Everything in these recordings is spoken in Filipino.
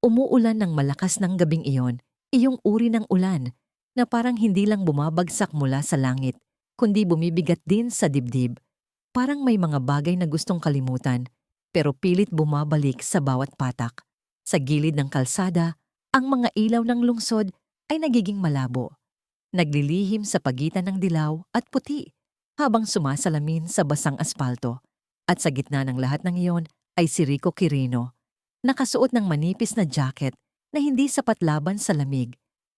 Umuulan ng malakas ng gabing iyon, iyong uri ng ulan na parang hindi lang bumabagsak mula sa langit, kundi bumibigat din sa dibdib. Parang may mga bagay na gustong kalimutan, pero pilit bumabalik sa bawat patak. Sa gilid ng kalsada, ang mga ilaw ng lungsod ay nagiging malabo. Naglilihim sa pagitan ng dilaw at puti habang sumasalamin sa basang aspalto. At sa gitna ng lahat ng iyon ay si Rico Quirino. Nakasuot ng manipis na jacket na hindi sapat laban sa lamig.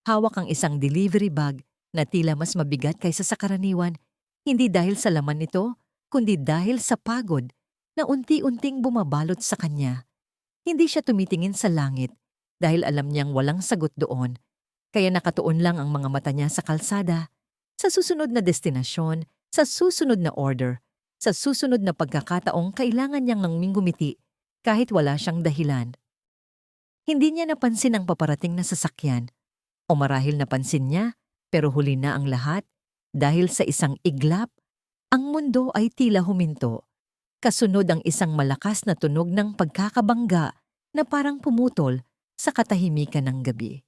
Hawak ang isang delivery bag na tila mas mabigat kaysa sa karaniwan, hindi dahil sa laman nito, kundi dahil sa pagod na unti-unting bumabalot sa kanya. Hindi siya tumitingin sa langit dahil alam niyang walang sagot doon, kaya nakatuon lang ang mga mata niya sa kalsada, sa susunod na destinasyon, sa susunod na order, sa susunod na pagkakataong kailangan niyang ngumiti kahit wala siyang dahilan. Hindi niya napansin ang paparating na sasakyan, o marahil napansin niya pero huli na ang lahat dahil sa isang iglap, ang mundo ay tila huminto. Kasunod ang isang malakas na tunog ng pagkakabangga na parang pumutol sa katahimikan ng gabi.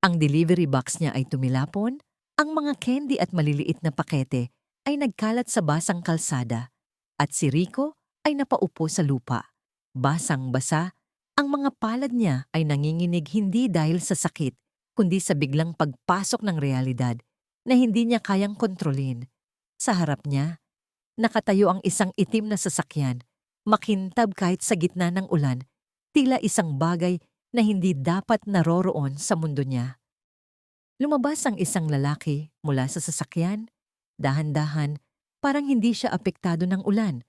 Ang delivery box niya ay tumilapon, ang mga candy at maliliit na pakete ay nagkalat sa basang kalsada, at si Rico ay napaupo sa lupa. Basang-basa, ang mga palad niya ay nanginginig hindi dahil sa sakit, kundi sa biglang pagpasok ng realidad na hindi niya kayang kontrolin. Sa harap niya, nakatayo ang isang itim na sasakyan, makintab kahit sa gitna ng ulan, tila isang bagay na hindi dapat naroroon sa mundo niya. Lumabas ang isang lalaki mula sa sasakyan, dahan-dahan, parang hindi siya apektado ng ulan,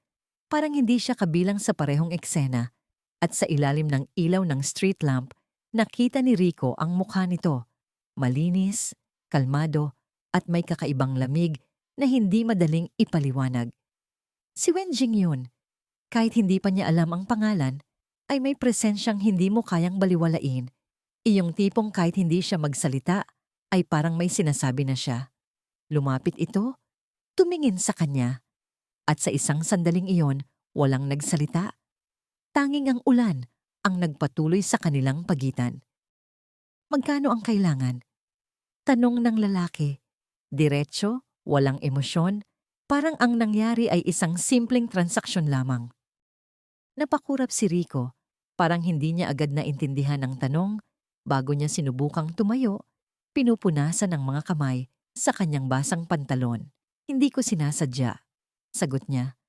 parang hindi siya kabilang sa parehong eksena, at sa ilalim ng ilaw ng street lamp, nakita ni Rico ang mukha nito, malinis, kalmado, at may kakaibang lamig na hindi madaling ipaliwanag. Si Wenjing yun. Kahit hindi pa niya alam ang pangalan, ay may presensyang hindi mo kayang baliwalain. Iyong tipong kahit hindi siya magsalita, ay parang may sinasabi na siya. Lumapit ito, tumingin sa kanya, at sa isang sandaling iyon, walang nagsalita. Tanging ang ulan ang nagpatuloy sa kanilang pagitan. Magkano ang kailangan? Tanong ng lalaki. Diretso, walang emosyon, parang ang nangyari ay isang simpleng transaksyon lamang. Napakurap si Rico, parang hindi niya agad naintindihan ang tanong. Bago niya sinubukang tumayo, pinupunasan ng mga kamay sa kanyang basang pantalon. Hindi ko sinasadya, sagot niya.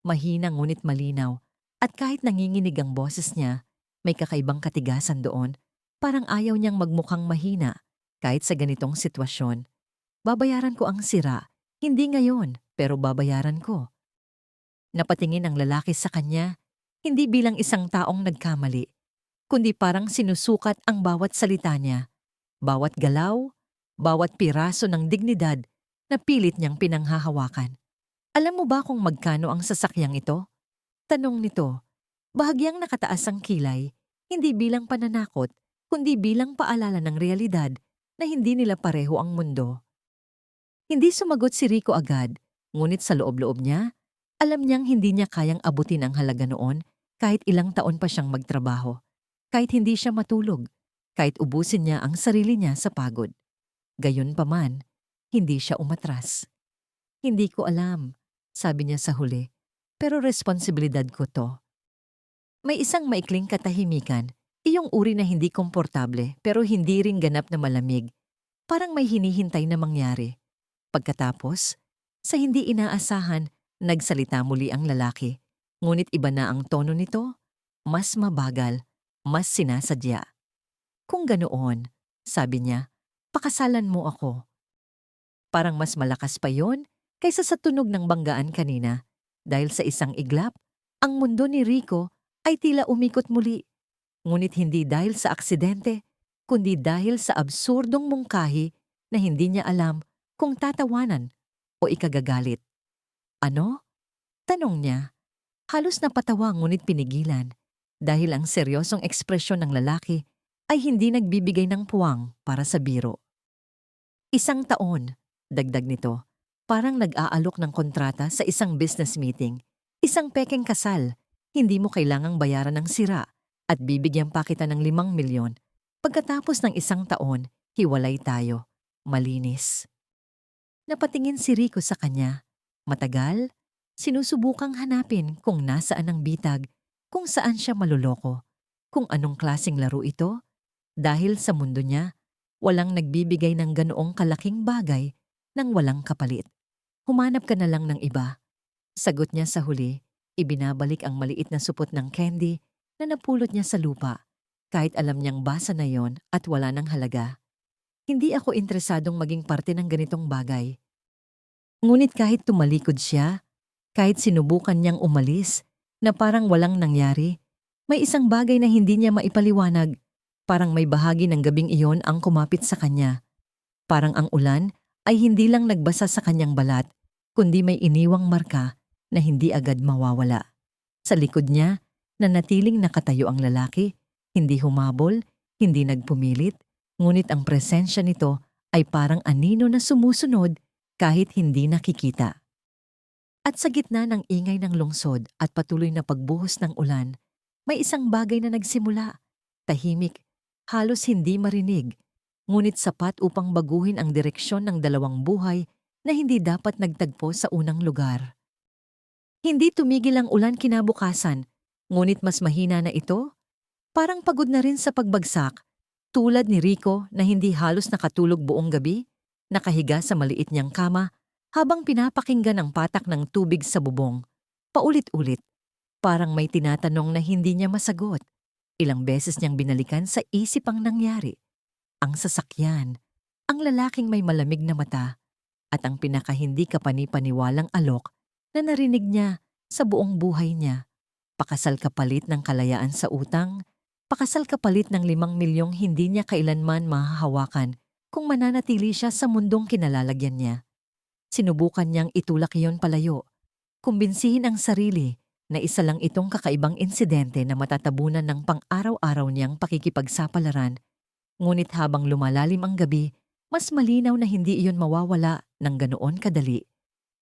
Mahina ngunit malinaw, at kahit nanginginig ang boses niya, may kakaibang katigasan doon. Parang ayaw niyang magmukhang mahina kahit sa ganitong sitwasyon. Babayaran ko ang sira, hindi ngayon, pero babayaran ko. Napatingin ang lalaki sa kanya, hindi bilang isang taong nagkamali, kundi parang sinusukat ang bawat salita niya, bawat galaw, bawat piraso ng dignidad na pilit niyang pinanghahawakan. Alam mo ba kung magkano ang sasakyang ito? Tanong nito, bahagyang nakataas ang kilay, hindi bilang pananakot, kundi bilang paalala ng realidad na hindi nila pareho ang mundo. Hindi sumagot si Rico agad, ngunit sa loob-loob niya, alam niyang hindi niya kayang abutin ang halaga noon kahit ilang taon pa siyang magtrabaho, kahit hindi siya matulog, kahit ubusin niya ang sarili niya sa pagod. Gayunpaman, hindi siya umatras. Hindi ko alam, sabi niya sa huli, pero responsibilidad ko to. May isang maikling katahimikan, iyong uri na hindi komportable pero hindi rin ganap na malamig, parang may hinihintay na mangyari. Pagkatapos, sa hindi inaasahan, nagsalita muli ang lalaki, ngunit iba na ang tono nito, mas mabagal, mas sinasadya. Kung ganoon, sabi niya, pakasalan mo ako. Parang mas malakas pa yon kaysa sa tunog ng banggaan kanina. Dahil sa isang iglap, ang mundo ni Rico ay tila umikot muli. Ngunit hindi dahil sa aksidente, kundi dahil sa absurdong mungkahi na hindi niya alam kung tatawanan o ikagagalit. Ano? Tanong niya. Halos napatawa ngunit pinigilan dahil ang seryosong ekspresyon ng lalaki ay hindi nagbibigay ng puwang para sa biro. 1 taon, dagdag nito, parang nag-aalok ng kontrata sa isang business meeting. Isang pekeng kasal, hindi mo kailangang bayaran ng sira, At bibigyan pa kita ng 5 milyon. Pagkatapos ng 1 taon, hiwalay tayo. Malinis. Napatingin si Rico sa kanya. Matagal, sinusubukang hanapin kung nasaan ang bitag, kung saan siya maluloko, kung anong klaseng laro ito. Dahil sa mundo niya, walang nagbibigay ng ganoong kalaking bagay nang walang kapalit. Humanap ka na lang ng iba. Sagot niya sa huli, ibinabalik ang maliit na supot ng candy na napulot niya sa lupa, kahit alam niyang basa na yon at wala ng halaga. Hindi ako interesadong maging parte ng ganitong bagay. Ngunit kahit tumalikod siya, kahit sinubukan niyang umalis, na parang walang nangyari, may isang bagay na hindi niya maipaliwanag. Parang may bahagi ng gabing iyon ang kumapit sa kanya. Parang ang ulan ay hindi lang nagbasa sa kanyang balat, kundi may iniwang marka na hindi agad mawawala. Sa likod niya, nanatiling nakatayo ang lalaki, hindi humabol, hindi nagpumilit, ngunit ang presensya nito ay parang anino na sumusunod kahit hindi nakikita. At sa gitna ng ingay ng lungsod at patuloy na pagbuhos ng ulan, may isang bagay na nagsimula. Tahimik, halos hindi marinig, ngunit sapat upang baguhin ang direksyon ng dalawang buhay na hindi dapat nagtagpo sa unang lugar. Hindi tumigil ang ulan kinabukasan, ngunit mas mahina na ito. Parang pagod na rin sa pagbagsak, tulad ni Rico na hindi halos nakatulog buong gabi, nakahiga sa maliit niyang kama habang pinapakinggan ang patak ng tubig sa bubong. Paulit-ulit, parang may tinatanong na hindi niya masagot. Ilang beses niyang binalikan sa isip ang nangyari. Ang sasakyan, ang lalaking may malamig na mata, at ang pinakahindi kapani-paniwalang alok na narinig niya sa buong buhay niya. Pakasal kapalit ng kalayaan sa utang, pakasal kapalit ng 5 milyong hindi niya kailanman mahahawakan kung mananatili siya sa mundong kinalalagyan niya. Sinubukan niyang itulak iyon palayo, kumbinsihin ang sarili na isa lang itong kakaibang insidente na matatabunan ng pang-araw-araw niyang pakikipagsapalaran. Ngunit habang lumalalim ang gabi, mas malinaw na hindi iyon mawawala ng ganoon kadali.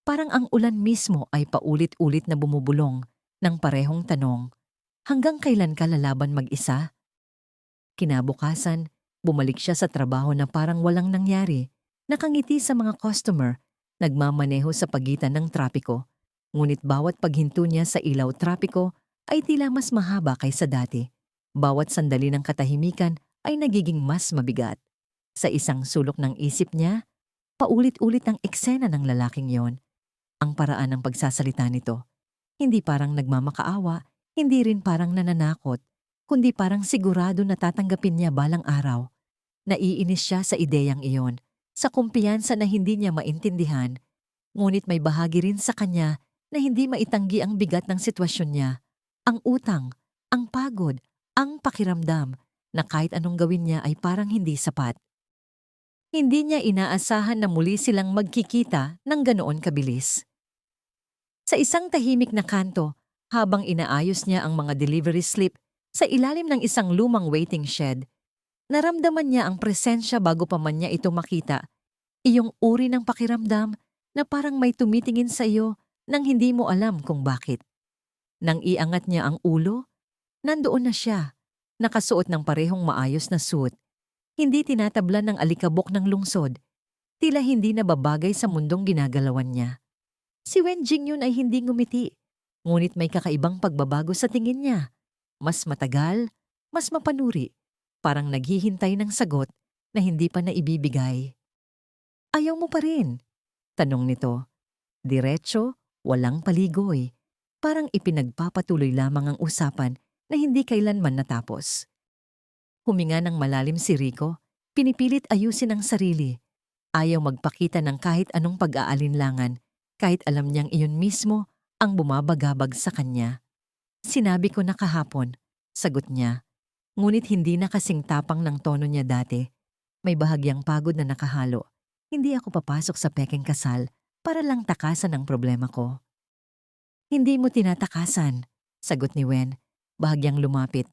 Parang ang ulan mismo ay paulit-ulit na bumubulong ng parehong tanong, hanggang kailan ka lalaban mag-isa? Kinabukasan, bumalik siya sa trabaho na parang walang nangyari, nakangiti sa mga customer, nagmamaneho sa pagitan ng trapiko. Ngunit bawat paghinto niya sa ilaw trapiko ay tila mas mahaba kaysa dati. Bawat sandali ng katahimikan ay nagiging mas mabigat. Sa isang sulok ng isip niya, paulit-ulit ang eksena ng lalaking yon. Ang paraan ng pagsasalita nito, hindi parang nagmamakaawa, hindi rin parang nananakot, kundi parang sigurado na tatanggapin niya balang araw. Naiinis siya sa ideyang iyon, sa kumpiyansa na hindi niya maintindihan, ngunit may bahagi rin sa kanya na hindi maitanggi ang bigat ng sitwasyon niya. Ang utang, ang pagod, ang pakiramdam na kahit anong gawin niya ay parang hindi sapat. Hindi niya inaasahan na muli silang magkikita ng ganoon kabilis. Sa isang tahimik na kanto, habang inaayos niya ang mga delivery slip sa ilalim ng isang lumang waiting shed, naramdaman niya ang presensya bago pa man niya ito makita. Iyong uri ng pakiramdam na parang may tumitingin sa iyo nang hindi mo alam kung bakit. Nang iangat niya ang ulo, nandoon na siya, nakasuot ng parehong maayos na suit. Hindi tinatablan ng alikabok ng lungsod, tila hindi nababagay sa mundong ginagalawan niya. Si Wen Jingyun ay hindi ngumiti, ngunit may kakaibang pagbabago sa tingin niya. Mas matagal, mas mapanuri, parang naghihintay ng sagot na hindi pa naibibigay. Ayaw mo pa rin? Tanong nito. Diretso, walang paligoy. Parang ipinagpapatuloy lamang ang usapan na hindi kailanman natapos. Huminga ng malalim si Rico, pinipilit ayusin ang sarili. Ayaw magpakita ng kahit anong pag-aalinlangan, kahit alam niyang iyon mismo ang bumabagabag sa kanya. Sinabi ko na kahapon, sagot niya. Ngunit hindi na kasing tapang ng tono niya dati. May bahagyang pagod na nakahalo. Hindi ako papasok sa pekeng kasal para lang takasan ang problema ko. Hindi mo tinatakasan, sagot ni Wen, bahagyang lumapit.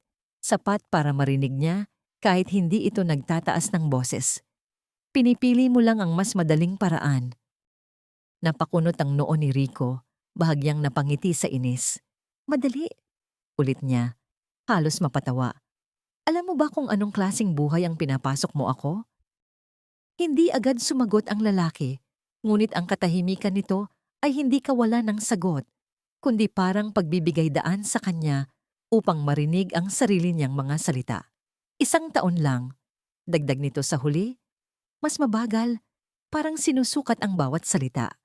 Sapat para marinig niya kahit hindi ito nagtataas ng boses. Pinipili mo lang ang mas madaling paraan. Napakunot ang noo ni Rico, bahagyang napangiti sa inis. Madali, ulit niya. Halos mapatawa. Alam mo ba kung anong klaseng buhay ang pinapasok mo ako? Hindi agad sumagot ang lalaki, ngunit ang katahimikan nito ay hindi kawalan ng sagot, kundi parang pagbibigay daan sa kanya upang marinig ang sarili niyang mga salita. 1 taon lang, dagdag nito sa huli, mas mabagal, parang sinusukat ang bawat salita.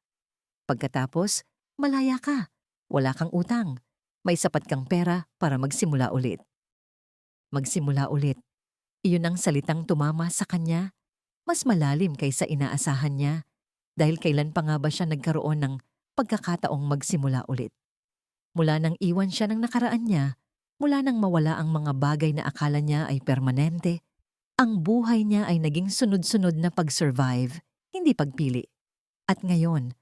Pagkatapos, malaya ka, wala kang utang, may sapat kang pera para magsimula ulit. Magsimula ulit, iyon ang salitang tumama sa kanya, mas malalim kaysa inaasahan niya dahil kailan pa nga ba siya nagkaroon ng pagkakataong magsimula ulit. Mula nang iwan siya ng nakaraan niya, mula nang mawala ang mga bagay na akala niya ay permanente, ang buhay niya ay naging sunod-sunod na pag-survive, hindi pagpili. At ngayon,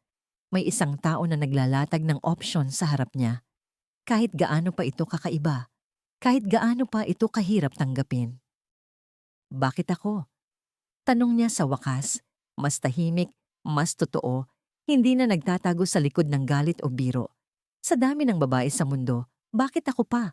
may isang tao na naglalatag ng option sa harap niya. Kahit gaano pa ito kakaiba, kahit gaano pa ito kahirap tanggapin. Bakit ako? Tanong niya sa wakas, mas tahimik, mas totoo, hindi na nagtatago sa likod ng galit o biro. Sa dami ng babae sa mundo, bakit ako pa?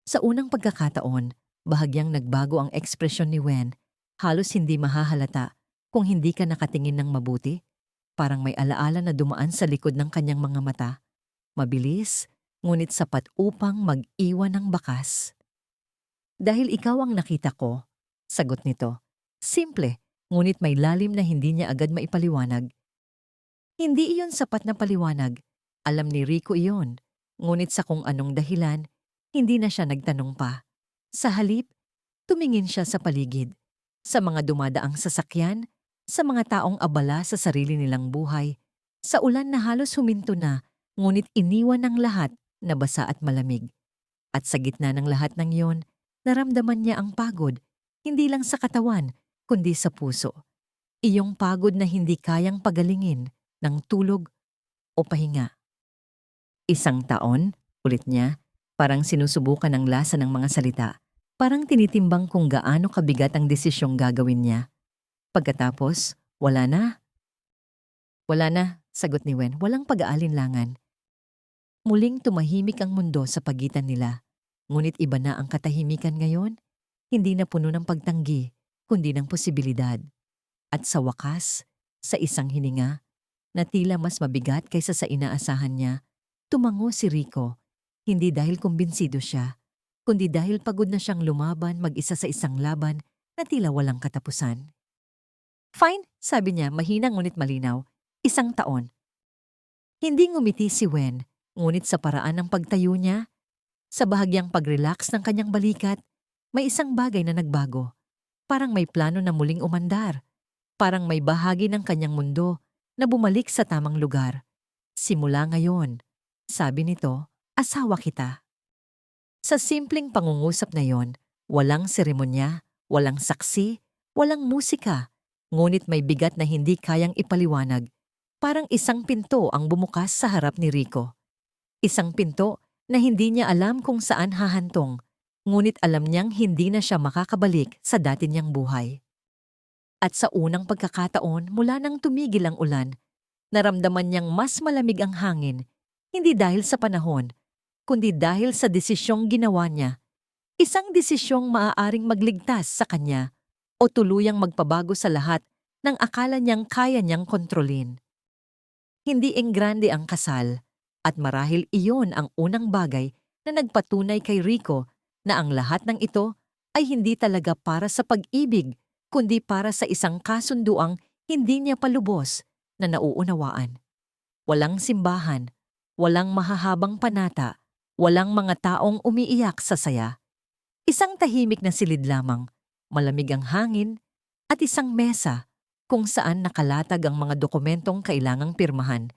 Sa unang pagkakataon, bahagyang nagbago ang ekspresyon ni Wen, halos hindi mahahalata kung hindi ka nakatingin ng mabuti. Parang may alaala na dumaan sa likod ng kanyang mga mata. Mabilis, ngunit sapat upang mag-iwan ng bakas. Dahil ikaw ang nakita ko, sagot nito. Simple, ngunit may lalim na hindi niya agad maipaliwanag. Hindi iyon sapat na paliwanag. Alam ni Rico iyon, ngunit sa kung anong dahilan, hindi na siya nagtanong pa. Sa halip, tumingin siya sa paligid, sa mga dumadaang sasakyan, sa mga taong abala sa sarili nilang buhay, sa ulan na halos huminto na, ngunit iniwan ng lahat na basa at malamig. At sa gitna ng lahat ng iyon, naramdaman niya ang pagod, hindi lang sa katawan, kundi sa puso. Iyong pagod na hindi kayang pagalingin ng tulog o pahinga. 1 taon, ulit niya, parang sinusubukan ang lasa ng mga salita, parang tinitimbang kung gaano kabigat ang desisyong gagawin niya. Pagkatapos, wala na. Wala na, sagot ni Wen, walang pag-aalinlangan. Muling tumahimik ang mundo sa pagitan nila. Ngunit iba na ang katahimikan ngayon, hindi na puno ng pagtanggi, kundi ng posibilidad. At sa wakas, sa isang hininga, na tila mas mabigat kaysa sa inaasahan niya, tumango si Rico, hindi dahil kumbinsido siya, kundi dahil pagod na siyang lumaban mag-isa sa isang laban na tila walang katapusan. Fine, sabi niya, mahina ngunit malinaw. 1 taon. Hindi ngumiti si Wen, ngunit sa paraan ng pagtayo niya, sa bahagyang pag-relax ng kanyang balikat, may isang bagay na nagbago. Parang may plano na muling umandar. Parang may bahagi ng kanyang mundo na bumalik sa tamang lugar. Simula ngayon, sabi nito, asawa kita. Sa simpleng pangungusap na yon, walang seremonya, walang saksi, walang musika, ngunit may bigat na hindi kayang ipaliwanag. Parang isang pinto ang bumukas sa harap ni Rico. Isang pinto na hindi niya alam kung saan hahantong, ngunit alam niyang hindi na siya makakabalik sa dati niyang buhay. At sa unang pagkakataon mula nang tumigil ang ulan, naramdaman niyang mas malamig ang hangin, hindi dahil sa panahon, kundi dahil sa desisyong ginawa niya. Isang desisyong maaaring magligtas sa kanya o tuluyang magpabago sa lahat ng akala niyang kaya niyang kontrolin. Hindi enggrande ang kasal, at marahil iyon ang unang bagay na nagpatunay kay Rico na ang lahat ng ito ay hindi talaga para sa pag-ibig, kundi para sa isang kasunduang hindi niya palubos na nauunawaan. Walang simbahan, walang mahahabang panata, walang mga taong umiiyak sa saya. Isang tahimik na silid lamang, malamig ang hangin, at isang mesa kung saan nakalatag ang mga dokumentong kailangang pirmahan.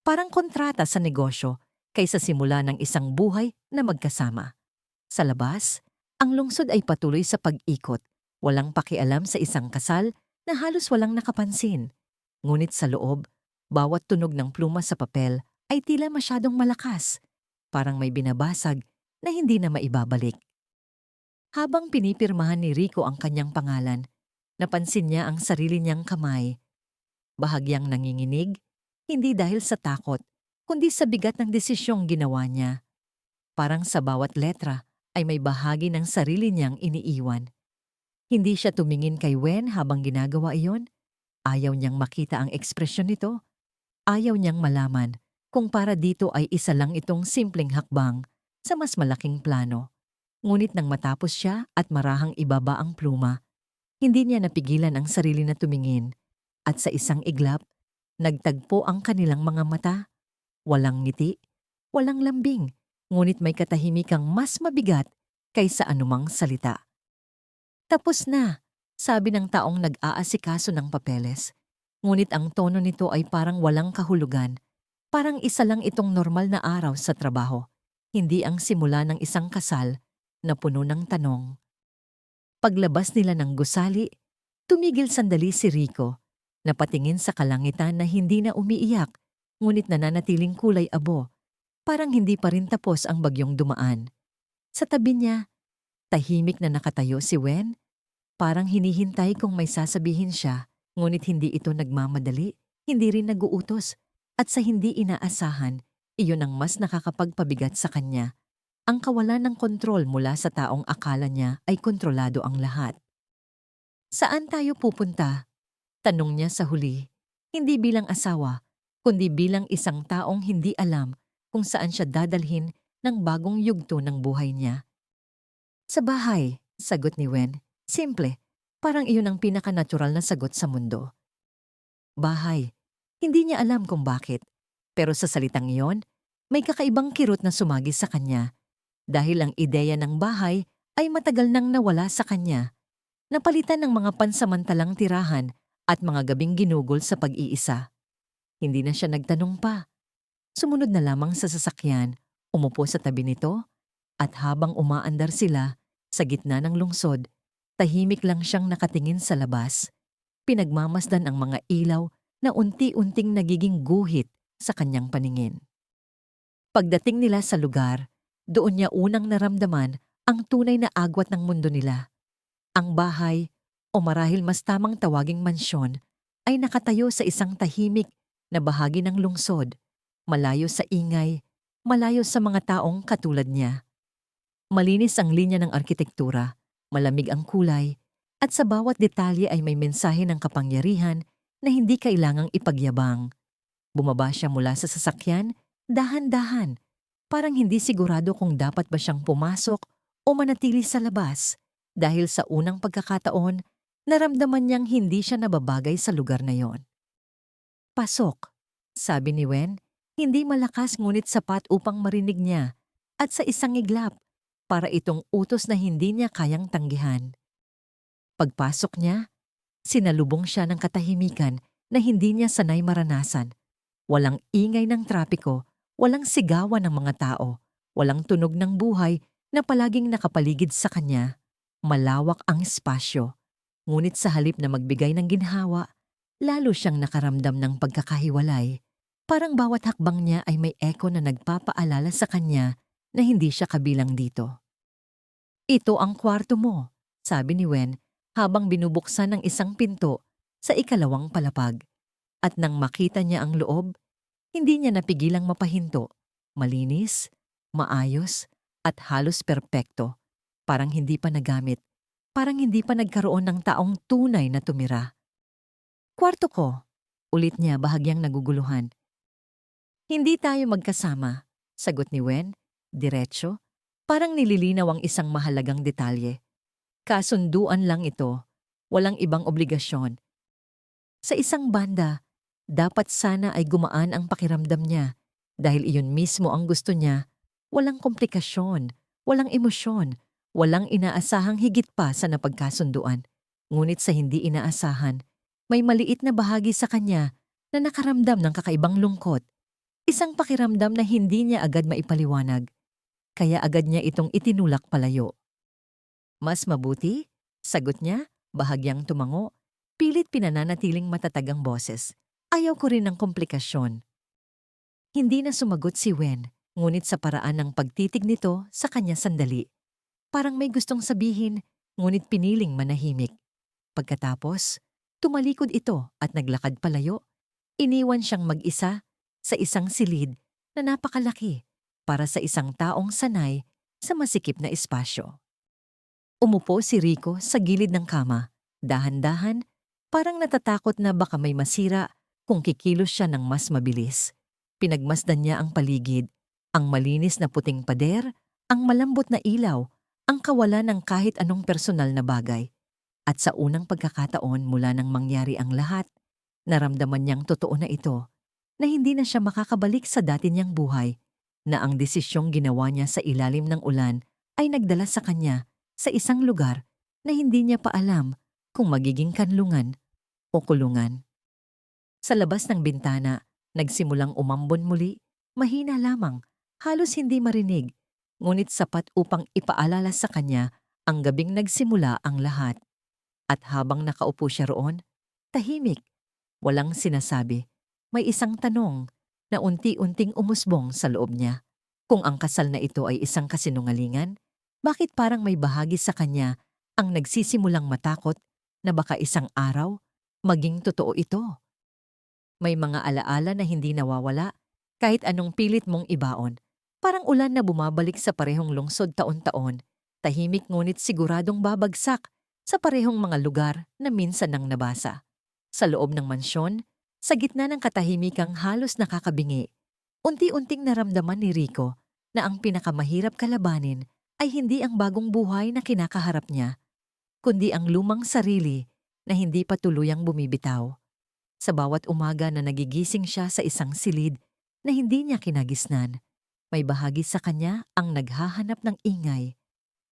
Parang kontrata sa negosyo kaysa simula ng isang buhay na magkasama. Sa labas, ang lungsod ay patuloy sa pag-ikot, walang pakialam sa isang kasal na halos walang nakapansin. Ngunit sa loob, bawat tunog ng pluma sa papel ay tila masyadong malakas, parang may binabasag na hindi na maibabalik. Habang pinipirmahan ni Rico ang kanyang pangalan, napansin niya ang sarili niyang kamay. Bahagyang nanginginig, hindi dahil sa takot, kundi sa bigat ng desisyong ginawa niya. Parang sa bawat letra ay may bahagi ng sarili niyang iniiwan. Hindi siya tumingin kay Wen habang ginagawa iyon. Ayaw niyang makita ang ekspresyon nito. Ayaw niyang malaman kung para dito ay isa lang itong simpleng hakbang sa mas malaking plano. Ngunit nang matapos siya at marahang ibaba ang pluma, hindi niya napigilan ang sarili na tumingin at sa isang iglap, nagtagpo ang kanilang mga mata. Walang ngiti, walang lambing, ngunit may katahimikang mas mabigat kaysa anumang salita. Tapos na, sabi ng taong nag-aasikaso ng papeles. Ngunit ang tono nito ay parang walang kahulugan. Parang isa lang itong normal na araw sa trabaho. Hindi ang simula ng isang kasal na puno ng tanong. Paglabas nila ng gusali, tumigil sandali si Rico, napatingin sa kalangitan na hindi na umiiyak, ngunit nananatiling kulay abo. Parang hindi pa rin tapos ang bagyong dumaan. Sa tabi niya, tahimik na nakatayo si Wen. Parang hinihintay kung may sasabihin siya, ngunit hindi ito nagmamadali, hindi rin naguutos, at sa hindi inaasahan, iyon ang mas nakakapagpabigat sa kanya. Ang kawalan ng kontrol mula sa taong akala niya ay kontrolado ang lahat. Saan tayo pupunta? Tanong niya sa huli, hindi bilang asawa, kundi bilang isang taong hindi alam kung saan siya dadalhin ng bagong yugto ng buhay niya. Sa bahay, sagot ni Wen. Simple, parang iyon ang pinaka-natural na sagot sa mundo. Bahay. Hindi niya alam kung bakit. Pero sa salitang iyon, may kakaibang kirot na sumagi sa kanya. Dahil ang ideya ng bahay ay matagal nang nawala sa kanya. Napalitan ng mga pansamantalang tirahan at mga gabing ginugol sa pag-iisa. Hindi na siya nagtanong pa. Sumunod na lamang sa sasakyan, umupo sa tabi nito, at habang umaandar sila sa gitna ng lungsod, tahimik lang siyang nakatingin sa labas. Pinagmamasdan ang mga ilaw na unti-unting nagiging guhit sa kanyang paningin. Pagdating nila sa lugar, doon niya unang naramdaman ang tunay na agwat ng mundo nila. Ang bahay, o marahil mas tamang tawaging mansyon, ay nakatayo sa isang tahimik na bahagi ng lungsod, malayo sa ingay, malayo sa mga taong katulad niya. Malinis ang linya ng arkitektura, malamig ang kulay, at sa bawat detalye ay may mensahe ng kapangyarihan na hindi kailangang ipagyabang. Bumaba siya mula sa sasakyan, dahan-dahan, parang hindi sigurado kung dapat ba siyang pumasok o manatili sa labas. Dahil sa unang pagkakataon, naramdaman niyang hindi siya nababagay sa lugar na yon. Pasok, sabi ni Wen, hindi malakas ngunit sapat upang marinig niya, at sa isang iglap, para itong utos na hindi niya kayang tanggihan. Pagpasok niya, sinalubong siya ng katahimikan na hindi niya sanay maranasan. Walang ingay ng trapiko, walang sigawan ng mga tao, walang tunog ng buhay na palaging nakapaligid sa kanya. Malawak ang espasyo, ngunit sa halip na magbigay ng ginhawa, lalo siyang nakaramdam ng pagkakahiwalay. Parang bawat hakbang niya ay may echo na nagpapaalala sa kanya na hindi siya kabilang dito. Ito ang kwarto mo, sabi ni Wen habang binubuksan ng isang pinto sa ikalawang palapag. At nang makita niya ang loob, hindi niya napigilang mapahinto. Malinis, maayos, at halos perpekto. Parang hindi pa nagamit. Parang hindi pa nagkaroon ng taong tunay na tumira. Kwarto ko, ulit niya bahagyang naguguluhan. Hindi tayo magkasama, sagot ni Wen, diretso. Parang nililinaw ang isang mahalagang detalye. Kasunduan lang ito, walang ibang obligasyon. Sa isang banda, dapat sana ay gumaan ang pakiramdam niya dahil iyon mismo ang gusto niya. Walang komplikasyon, walang emosyon, walang inaasahang higit pa sa napagkasunduan. Ngunit sa hindi inaasahan, may maliit na bahagi sa kanya na nakaramdam ng kakaibang lungkot. Isang pakiramdam na hindi niya agad maipaliwanag. Kaya agad niya itong itinulak palayo. Mas mabuti, sagot niya, bahagyang tumango, pilit pinananatiling matatag ang boses. Ayaw ko rin ng komplikasyon. Hindi na sumagot si Wen, ngunit sa paraan ng pagtitig nito sa kanya sandali. Parang may gustong sabihin, ngunit piniling manahimik. Pagkatapos, tumalikod ito at naglakad palayo. Iniwan siyang mag-isa sa isang silid na napakalaki para sa isang taong sanay sa masikip na espasyo. Umupo si Rico sa gilid ng kama, dahan-dahan, parang natatakot na baka may masira kung kikilos siya ng mas mabilis. Pinagmasdan niya ang paligid, ang malinis na puting pader, ang malambot na ilaw, ang kawalan ng kahit anong personal na bagay. At sa unang pagkakataon mula nang mangyari ang lahat, naramdaman niyang totoo na ito, na hindi na siya makakabalik sa dati niyang buhay, na ang desisyong ginawa niya sa ilalim ng ulan ay nagdala sa kanya sa isang lugar na hindi niya pa alam kung magiging kanlungan o kulungan. Sa labas ng bintana, nagsimulang umambon muli, mahina lamang, halos hindi marinig, ngunit sapat upang ipaalala sa kanya ang gabing nagsimula ang lahat. At habang nakaupo siya roon, tahimik, walang sinasabi, may isang tanong na unti-unting umusbong sa loob niya. Kung ang kasal na ito ay isang kasinungalingan, bakit parang may bahagi sa kanya ang nagsisimulang matakot na baka isang araw maging totoo ito? May mga alaala na hindi nawawala kahit anong pilit mong ibaon. Parang ulan na bumabalik sa parehong lungsod taon-taon, tahimik ngunit siguradong babagsak sa parehong mga lugar na minsan nang nabasa. Sa loob ng mansyon, sa gitna ng katahimikang halos nakakabingi, unti-unting naramdaman ni Rico na ang pinakamahirap kalabanin ay hindi ang bagong buhay na kinakaharap niya, kundi ang lumang sarili na hindi pa tuluyang bumibitaw. Sa bawat umaga na nagigising siya sa isang silid na hindi niya kinagisnan, may bahagi sa kanya ang naghahanap ng ingay,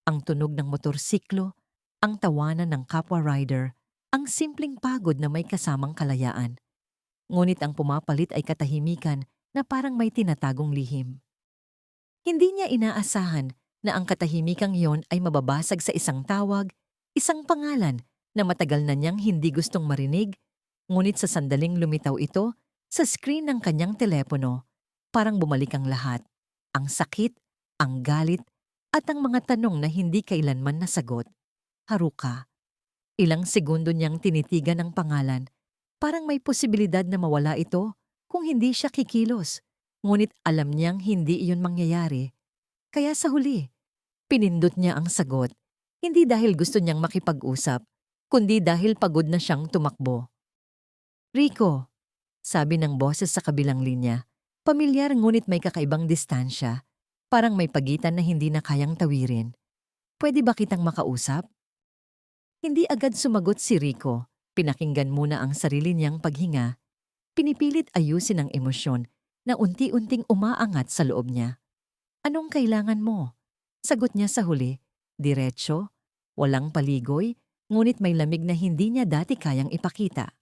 ang tunog ng motorsiklo, ang tawanan ng kapwa rider, ang simpleng pagod na may kasamang kalayaan. Ngunit ang pumapalit ay katahimikan na parang may tinatagong lihim. Hindi niya inaasahan na ang katahimikang iyon ay mababasag sa isang tawag, isang pangalan na matagal na niyang hindi gustong marinig, ngunit sa sandaling lumitaw ito sa screen ng kanyang telepono, parang bumalik ang lahat, ang sakit, ang galit, at ang mga tanong na hindi kailanman nasagot. Haruka. Ilang segundo niyang tinitigan ang pangalan, parang may posibilidad na mawala ito kung hindi siya kikilos, ngunit alam niyang hindi iyon mangyayari. Kaya sa huli, pinindot niya ang sagot, hindi dahil gusto niyang makipag-usap, kundi dahil pagod na siyang tumakbo. Rico, sabi ng boses sa kabilang linya, pamilyar ngunit may kakaibang distansya, parang may pagitan na hindi na kayang tawirin. Pwede ba kitang makausap? Hindi agad sumagot si Rico, pinakinggan muna ang sarili niyang paghinga, pinipilit ayusin ang emosyon na unti-unting umaangat sa loob niya. Anong kailangan mo? Sagot niya sa huli, diretso, walang paligoy, ngunit may lamig na hindi niya dati kayang ipakita.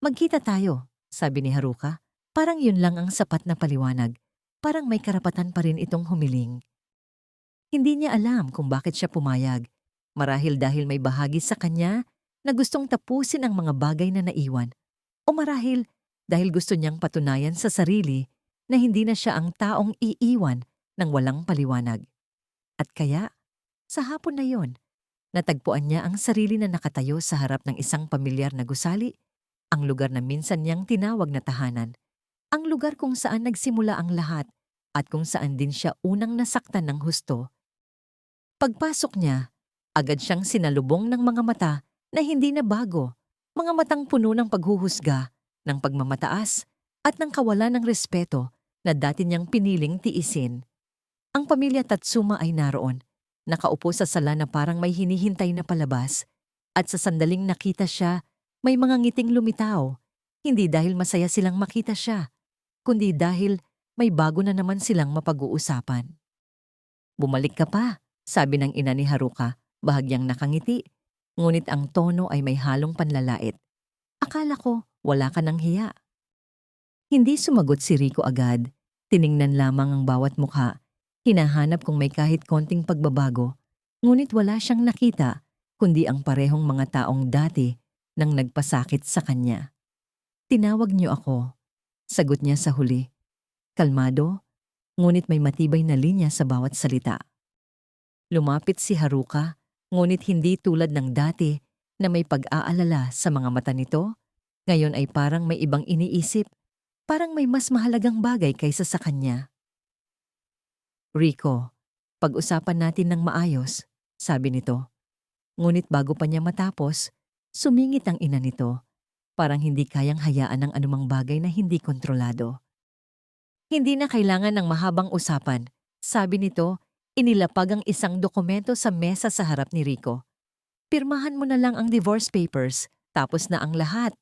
Magkita tayo, sabi ni Haruka. Parang yun lang ang sapat na paliwanag. Parang may karapatan pa rin itong humiling. Hindi niya alam kung bakit siya pumayag. Marahil dahil may bahagi sa kanya na gustong tapusin ang mga bagay na naiwan. O marahil dahil gusto niyang patunayan sa sarili na hindi na siya ang taong iiwan ng walang paliwanag. At kaya, sa hapon na yon, natagpuan niya ang sarili na nakatayo sa harap ng isang pamilyar na gusali, ang lugar na minsan niyang tinawag na tahanan, ang lugar kung saan nagsimula ang lahat at kung saan din siya unang nasaktan ng husto. Pagpasok niya, agad siyang sinalubong ng mga mata na hindi na bago, mga matang puno ng paghuhusga, ng pagmamataas, at ng kawalan ng respeto na dati niyang piniling tiisin. Ang pamilya Tatsuma ay naroon, nakaupo sa sala na parang may hinihintay na palabas, at sa sandaling nakita siya, may mga ngiting lumitaw, hindi dahil masaya silang makita siya, kundi dahil may bago na naman silang mapag-uusapan. Bumalik ka pa, sabi ng ina ni Haruka, bahagyang nakangiti, ngunit ang tono ay may halong panlalait. Akala ko wala ka ng hiya. Hindi sumagot si Rico agad, tiningnan lamang ang bawat mukha, hinahanap kung may kahit konting pagbabago, ngunit wala siyang nakita, kundi ang parehong mga taong dati nang nagpasakit sa kanya. Tinawag niyo ako, sagot niya sa huli. Kalmado, ngunit may matibay na linya sa bawat salita. Lumapit si Haruka, ngunit hindi tulad ng dati na may pag-aalala sa mga mata nito. Ngayon ay parang may ibang iniisip, parang may mas mahalagang bagay kaysa sa kanya. Rico, Pag-usapan natin ng maayos, sabi nito. Ngunit bago pa niya matapos, sumingit ang ina nito. Parang hindi kayang hayaan ng anumang bagay na hindi kontrolado. Hindi na kailangan ng mahabang usapan. Sabi nito, inilapag ang isang dokumento sa mesa sa harap ni Rico. Pirmahan mo na lang ang divorce papers, tapos na ang lahat.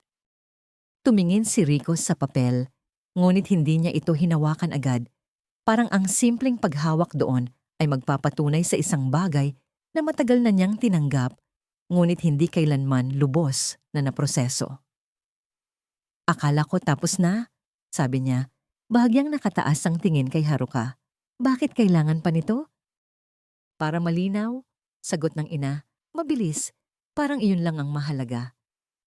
Tumingin si Rico sa papel, ngunit hindi niya ito hinawakan agad. Parang ang simpleng paghawak doon ay magpapatunay sa isang bagay na matagal na niyang tinanggap, ngunit hindi kailanman lubos na naproseso. Akala ko tapos na, sabi niya. Bahagyang nakataas ang tingin kay Haruka. Bakit kailangan pa nito? Para malinaw, sagot ng ina. Mabilis, parang iyon lang ang mahalaga.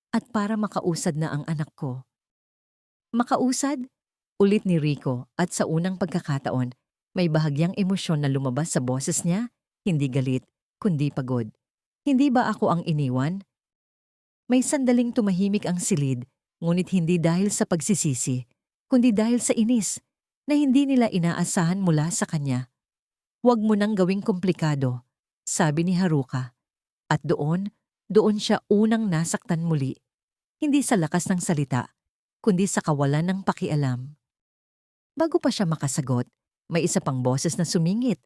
At para makausad na ang anak ko. Makausad? Ulit ni Rico at sa unang pagkakataon, may bahagyang emosyon na lumabas sa boses niya, hindi galit, kundi pagod. Hindi ba ako ang iniwan? May sandaling tumahimik ang silid, ngunit hindi dahil sa pagsisisi, kundi dahil sa inis na hindi nila inaasahan mula sa kanya. Huwag mo nang gawing komplikado, sabi ni Haruka. At doon siya unang nasaktan muli. Hindi sa lakas ng salita, kundi sa kawalan ng pakialam. Bago pa siya makasagot, may isa pang boses na sumingit.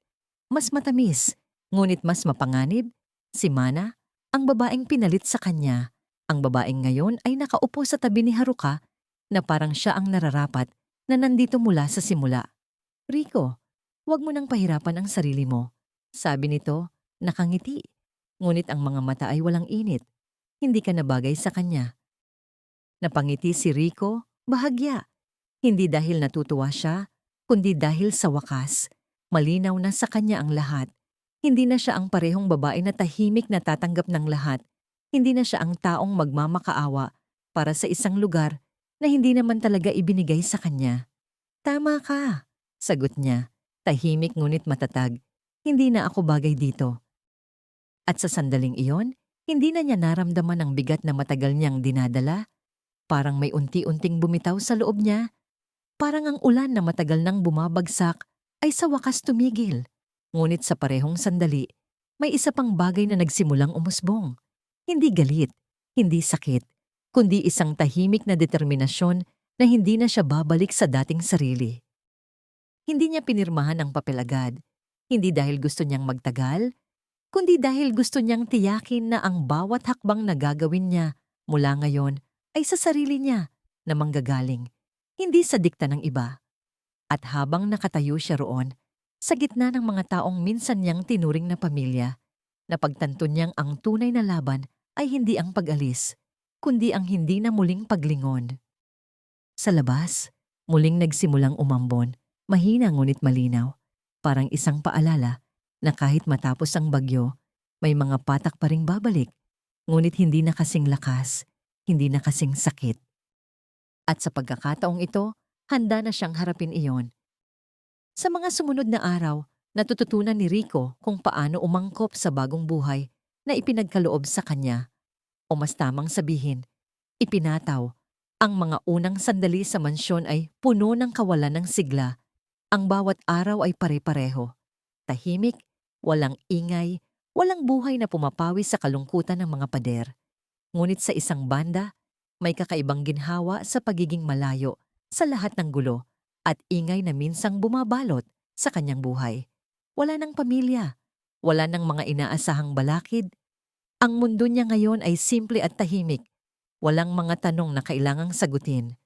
Mas matamis, ngunit mas mapanganib. Si Mana, ang babaeng pinalit sa kanya. Ang babaeng ngayon ay nakaupo sa tabi ni Haruka na parang siya ang nararapat na nandito mula sa simula. Rico, huwag mo nang pahirapan ang sarili mo. Sabi nito, nakangiti. Ngunit ang mga mata ay walang init. Hindi ka nabagay sa kanya. Napangiti si Rico, bahagya. Hindi dahil natutuwa siya, kundi dahil sa wakas. Malinaw na sa kanya ang lahat. Hindi na siya ang parehong babae na tahimik na tatanggap ng lahat. Hindi na siya ang taong magmamakaawa para sa isang lugar na hindi naman talaga ibinigay sa kanya. Tama ka, sagot niya. Tahimik ngunit matatag. Hindi na ako bagay dito. At sa sandaling iyon, hindi na niya naramdaman ang bigat na matagal niyang dinadala. Parang may unti-unting bumitaw sa loob niya. Parang ang ulan na matagal nang bumabagsak ay sa wakas tumigil. Ngunit sa parehong sandali, may isa pang bagay na nagsimulang umusbong. Hindi galit, hindi sakit, kundi isang tahimik na determinasyon na hindi na siya babalik sa dating sarili. Hindi niya pinirmahan ang papel agad, hindi dahil gusto niyang magtagal, kundi dahil gusto niyang tiyakin na ang bawat hakbang na gagawin niya mula ngayon ay sa sarili niya na manggagaling, hindi sa dikta ng iba. At habang nakatayo siya roon, sa gitna ng mga taong minsan niyang tinuring na pamilya, napagtanto niyang ang tunay na laban ay hindi ang pag-alis, kundi ang hindi na muling paglingon. Sa labas, muling nagsimulang umambon, mahina ngunit malinaw, parang isang paalala na kahit matapos ang bagyo, may mga patak pa ring babalik, ngunit hindi na kasing lakas, hindi na kasing sakit. At sa pagkakataong ito, handa na siyang harapin iyon. Sa mga sumunod na araw, natututunan ni Rico kung paano umangkop sa bagong buhay na ipinagkaloob sa kanya. O mas tamang sabihin, ipinataw. Ang mga unang sandali sa mansyon ay puno ng kawalan ng sigla. Ang bawat araw ay pare-pareho. Tahimik, walang ingay, walang buhay na pumapawi sa kalungkutan ng mga pader. Ngunit sa isang banda, may kakaibang ginhawa sa pagiging malayo sa lahat ng gulo at ingay na minsang bumabalot sa kanyang buhay. Wala ng pamilya, wala ng mga inaasahang balakid. Ang mundo niya ngayon ay simple at tahimik. Walang mga tanong na kailangang sagutin.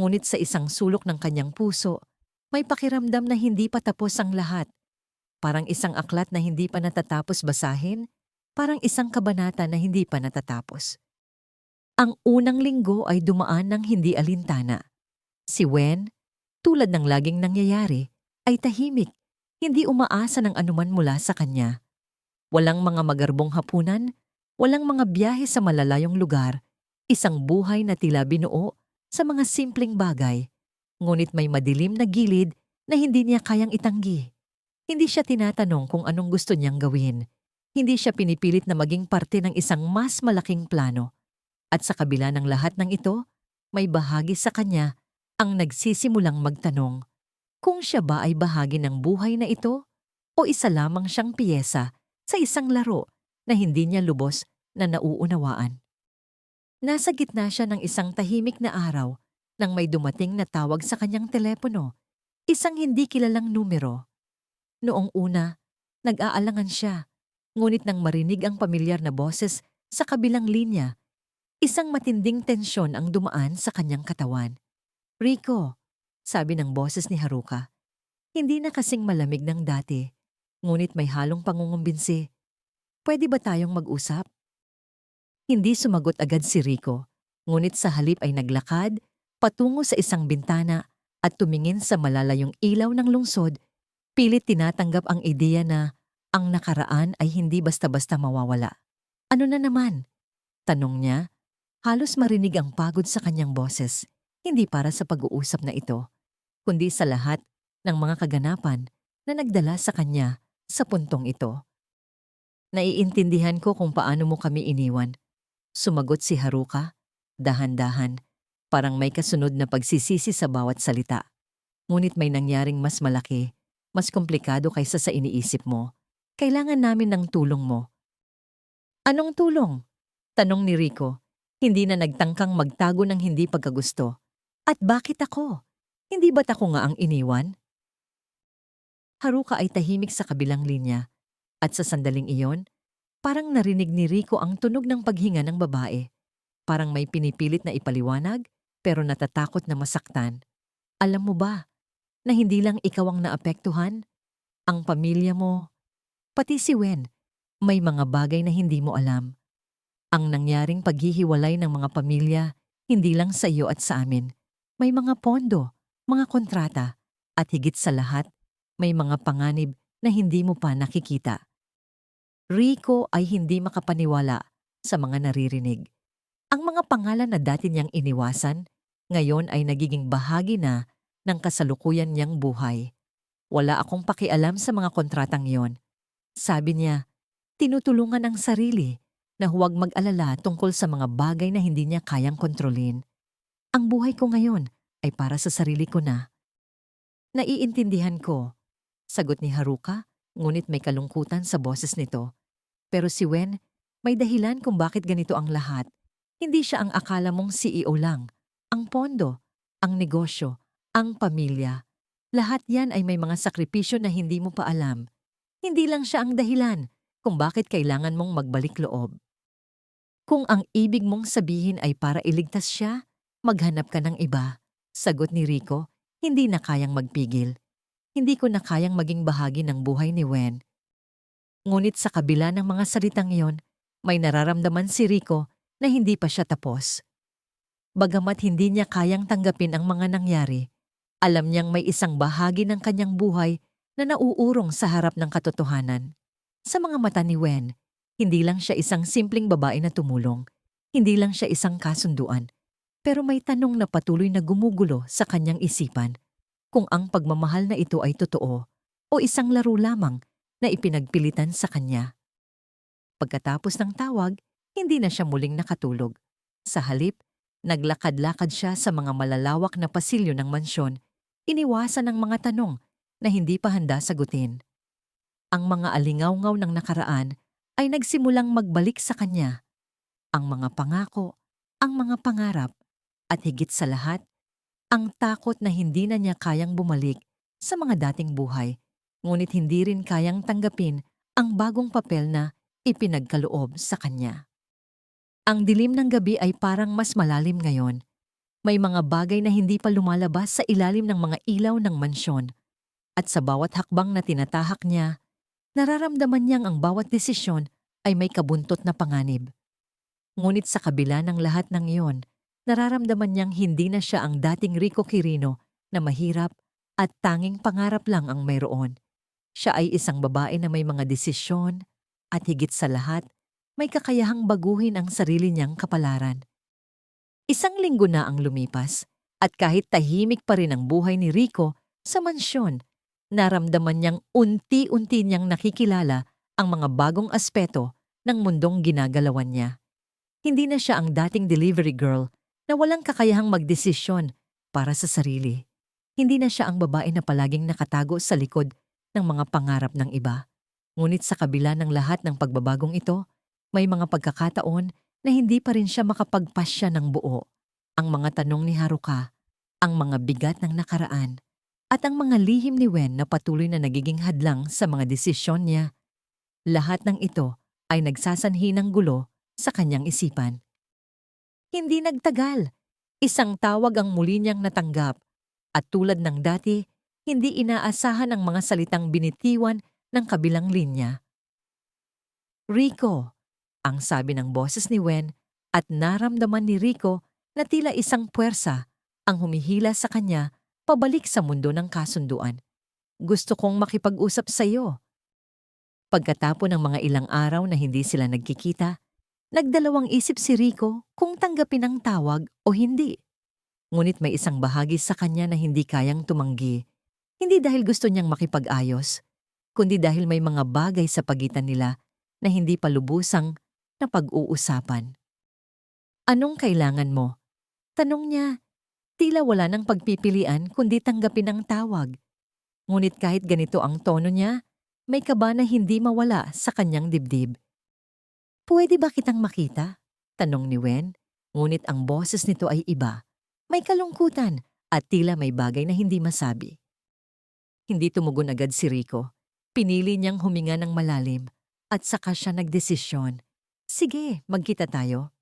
Ngunit sa isang sulok ng kanyang puso, may pakiramdam na hindi pa tapos ang lahat. Parang isang aklat na hindi pa natatapos basahin, parang isang kabanata na hindi pa natatapos. Ang unang linggo ay dumaan ng hindi alintana. Si Wen, tulad ng laging nangyayari, ay tahimik, hindi umaasa ng anuman mula sa kanya. Walang mga magarbong hapunan, walang mga biyahe sa malalayong lugar, isang buhay na tila binuo sa mga simpleng bagay. Ngunit may madilim na gilid na hindi niya kayang itanggi. Hindi siya tinatanong kung anong gusto niyang gawin. Hindi siya pinipilit na maging parte ng isang mas malaking plano. At sa kabila ng lahat ng ito, may bahagi sa kanya ang nagsisimulang magtanong, kung siya ba ay bahagi ng buhay na ito o isa lamang siyang piyesa sa isang laro na hindi niya lubos na nauunawaan. Nasa gitna siya ng isang tahimik na araw nang may dumating na tawag sa kanyang telepono, isang hindi kilalang numero. Noong una, nag-aalangan siya, ngunit nang marinig ang pamilyar na boses sa kabilang linya, isang matinding tensyon ang dumaan sa kanyang katawan. "Rico," sabi ng boses ni Haruka. Hindi na kasing malamig ng dati, ngunit may halong pangungumbinsi. "Pwede ba tayong mag-usap?" Hindi sumagot agad si Rico, ngunit sa halip ay naglakad, patungo sa isang bintana at tumingin sa malalayong ilaw ng lungsod, pilit tinatanggap ang ideya na ang nakaraan ay hindi basta-basta mawawala. "Ano na naman?" tanong niya. Halos marinig ang pagod sa kanyang boses, hindi para sa pag-uusap na ito, kundi sa lahat ng mga kaganapan na nagdala sa kanya sa puntong ito. "Naiintindihan ko kung paano mo kami iniwan," sumagot si Haruka, dahan-dahan, parang may kasunod na pagsisisi sa bawat salita. "Ngunit may nangyaring mas malaki, mas komplikado kaysa sa iniisip mo. Kailangan namin ng tulong mo." "Anong tulong?" tanong ni Rico, hindi na nagtangkang magtago ng hindi pagkagusto. "At bakit ako? Hindi ba't ako nga ang iniwan?" Haruka ay tahimik sa kabilang linya, at sa sandaling iyon, parang narinig ni Rico ang tunog ng paghinga ng babae. Parang may pinipilit na ipaliwanag, pero natatakot na masaktan. "Alam mo ba, na hindi lang ikaw ang naapektuhan? Ang pamilya mo, pati si Wen, may mga bagay na hindi mo alam. Ang nangyaring paghihiwalay ng mga pamilya, hindi lang sa iyo at sa amin. May mga pondo, mga kontrata, at higit sa lahat, may mga panganib na hindi mo pa nakikita." Rico ay hindi makapaniwala sa mga naririnig. Ang mga pangalan na dati niyang iniwasan, ngayon ay nagiging bahagi na ng kasalukuyan niyang buhay. "Wala akong pakialam sa mga kontratang iyon," sabi niya, tinutulungan ang sarili na huwag mag-alala tungkol sa mga bagay na hindi niya kayang kontrolin. "Ang buhay ko ngayon ay para sa sarili ko na." "Naiintindihan ko," sagot ni Haruka, ngunit may kalungkutan sa boses nito. "Pero si Wen, may dahilan kung bakit ganito ang lahat. Hindi siya ang akala mong CEO lang. Ang pondo, ang negosyo, ang pamilya. Lahat yan ay may mga sakripisyo na hindi mo pa alam. Hindi lang siya ang dahilan kung bakit kailangan mong magbalik loob. Kung ang ibig mong sabihin ay para iligtas siya, maghanap ka ng iba," sagot ni Rico, hindi na kayang magpigil. "Hindi ko na kayang maging bahagi ng buhay ni Wen." Ngunit sa kabila ng mga salitang iyon, may nararamdaman si Rico na hindi pa siya tapos. Bagamat hindi niya kayang tanggapin ang mga nangyari, alam niyang may isang bahagi ng kanyang buhay na nauurong sa harap ng katotohanan. Sa mga mata ni Wen, hindi lang siya isang simpleng babae na tumulong, hindi lang siya isang kasunduan, pero may tanong na patuloy na gumugulo sa kanyang isipan, kung ang pagmamahal na ito ay totoo o isang laro lamang na ipinagpilitan sa kanya. Pagkatapos ng tawag, hindi na siya muling nakatulog. Sa halip, naglakad-lakad siya sa mga malalawak na pasilyo ng mansyon, iniwasan ang mga tanong na hindi pa handa sagutin. Ang mga alingawngaw ng nakaraan ay nagsimulang magbalik sa kanya. Ang mga pangako, ang mga pangarap, at higit sa lahat, ang takot na hindi na niya kayang bumalik sa mga dating buhay, ngunit hindi rin kayang tanggapin ang bagong papel na ipinagkaloob sa kanya. Ang dilim ng gabi ay parang mas malalim ngayon. May mga bagay na hindi pa lumalabas sa ilalim ng mga ilaw ng mansyon. At sa bawat hakbang na tinatahak niya, nararamdaman niyang ang bawat desisyon ay may kabuntot na panganib. Ngunit sa kabila ng lahat ng iyon, nararamdaman niyang hindi na siya ang dating Rico Quirino na mahirap at tanging pangarap lang ang mayroon. Siya ay isang babae na may mga desisyon at higit sa lahat, may kakayahang baguhin ang sarili niyang kapalaran. Isang linggo na ang lumipas at kahit tahimik pa rin ang buhay ni Rico sa mansyon, naramdaman niyang unti-unti niyang nakikilala ang mga bagong aspeto ng mundong ginagalawan niya. Hindi na siya ang dating delivery girl na walang kakayahang magdesisyon para sa sarili. Hindi na siya ang babae na palaging nakatago sa likod ng mga pangarap ng iba. Ngunit sa kabila ng lahat ng pagbabagong ito, may mga pagkakataon na hindi pa rin siya makapagpasya ng buo. Ang mga tanong ni Haruka, ang mga bigat ng nakaraan, at ang mga lihim ni Wen na patuloy na nagiging hadlang sa mga desisyon niya. Lahat ng ito ay nagsasanhi ng gulo sa kanyang isipan. Hindi nagtagal. Isang tawag ang muli niyang natanggap at tulad ng dati, hindi inaasahan ang mga salitang binitiwan ng kabilang linya. Rico, ang sabi ng boses ni Wen at naramdaman ni Rico na tila isang puwersa ang humihila sa kanya pabalik sa mundo ng kasunduan. Gusto kong makipag-usap sa iyo. Pagkatapos ng mga ilang araw na hindi sila nagkikita, nagdalawang isip si Rico kung tanggapin ang tawag o hindi. Ngunit may isang bahagi sa kanya na hindi kayang tumanggi. Hindi dahil gusto niyang makipag-ayos, kundi dahil may mga bagay sa pagitan nila na hindi pa lubusang na pag-uusapan. Anong kailangan mo? Tanong niya. Tila wala ng pagpipilian kundi tanggapin ang tawag. Ngunit kahit ganito ang tono niya, may kaba na hindi mawala sa kanyang dibdib. Pwede ba kitang makita? Tanong ni Wen, ngunit ang boses nito ay iba. May kalungkutan at tila may bagay na hindi masabi. Hindi tumugon agad si Rico. Pinili niyang huminga ng malalim at saka siya nagdesisyon. Sige, magkita tayo.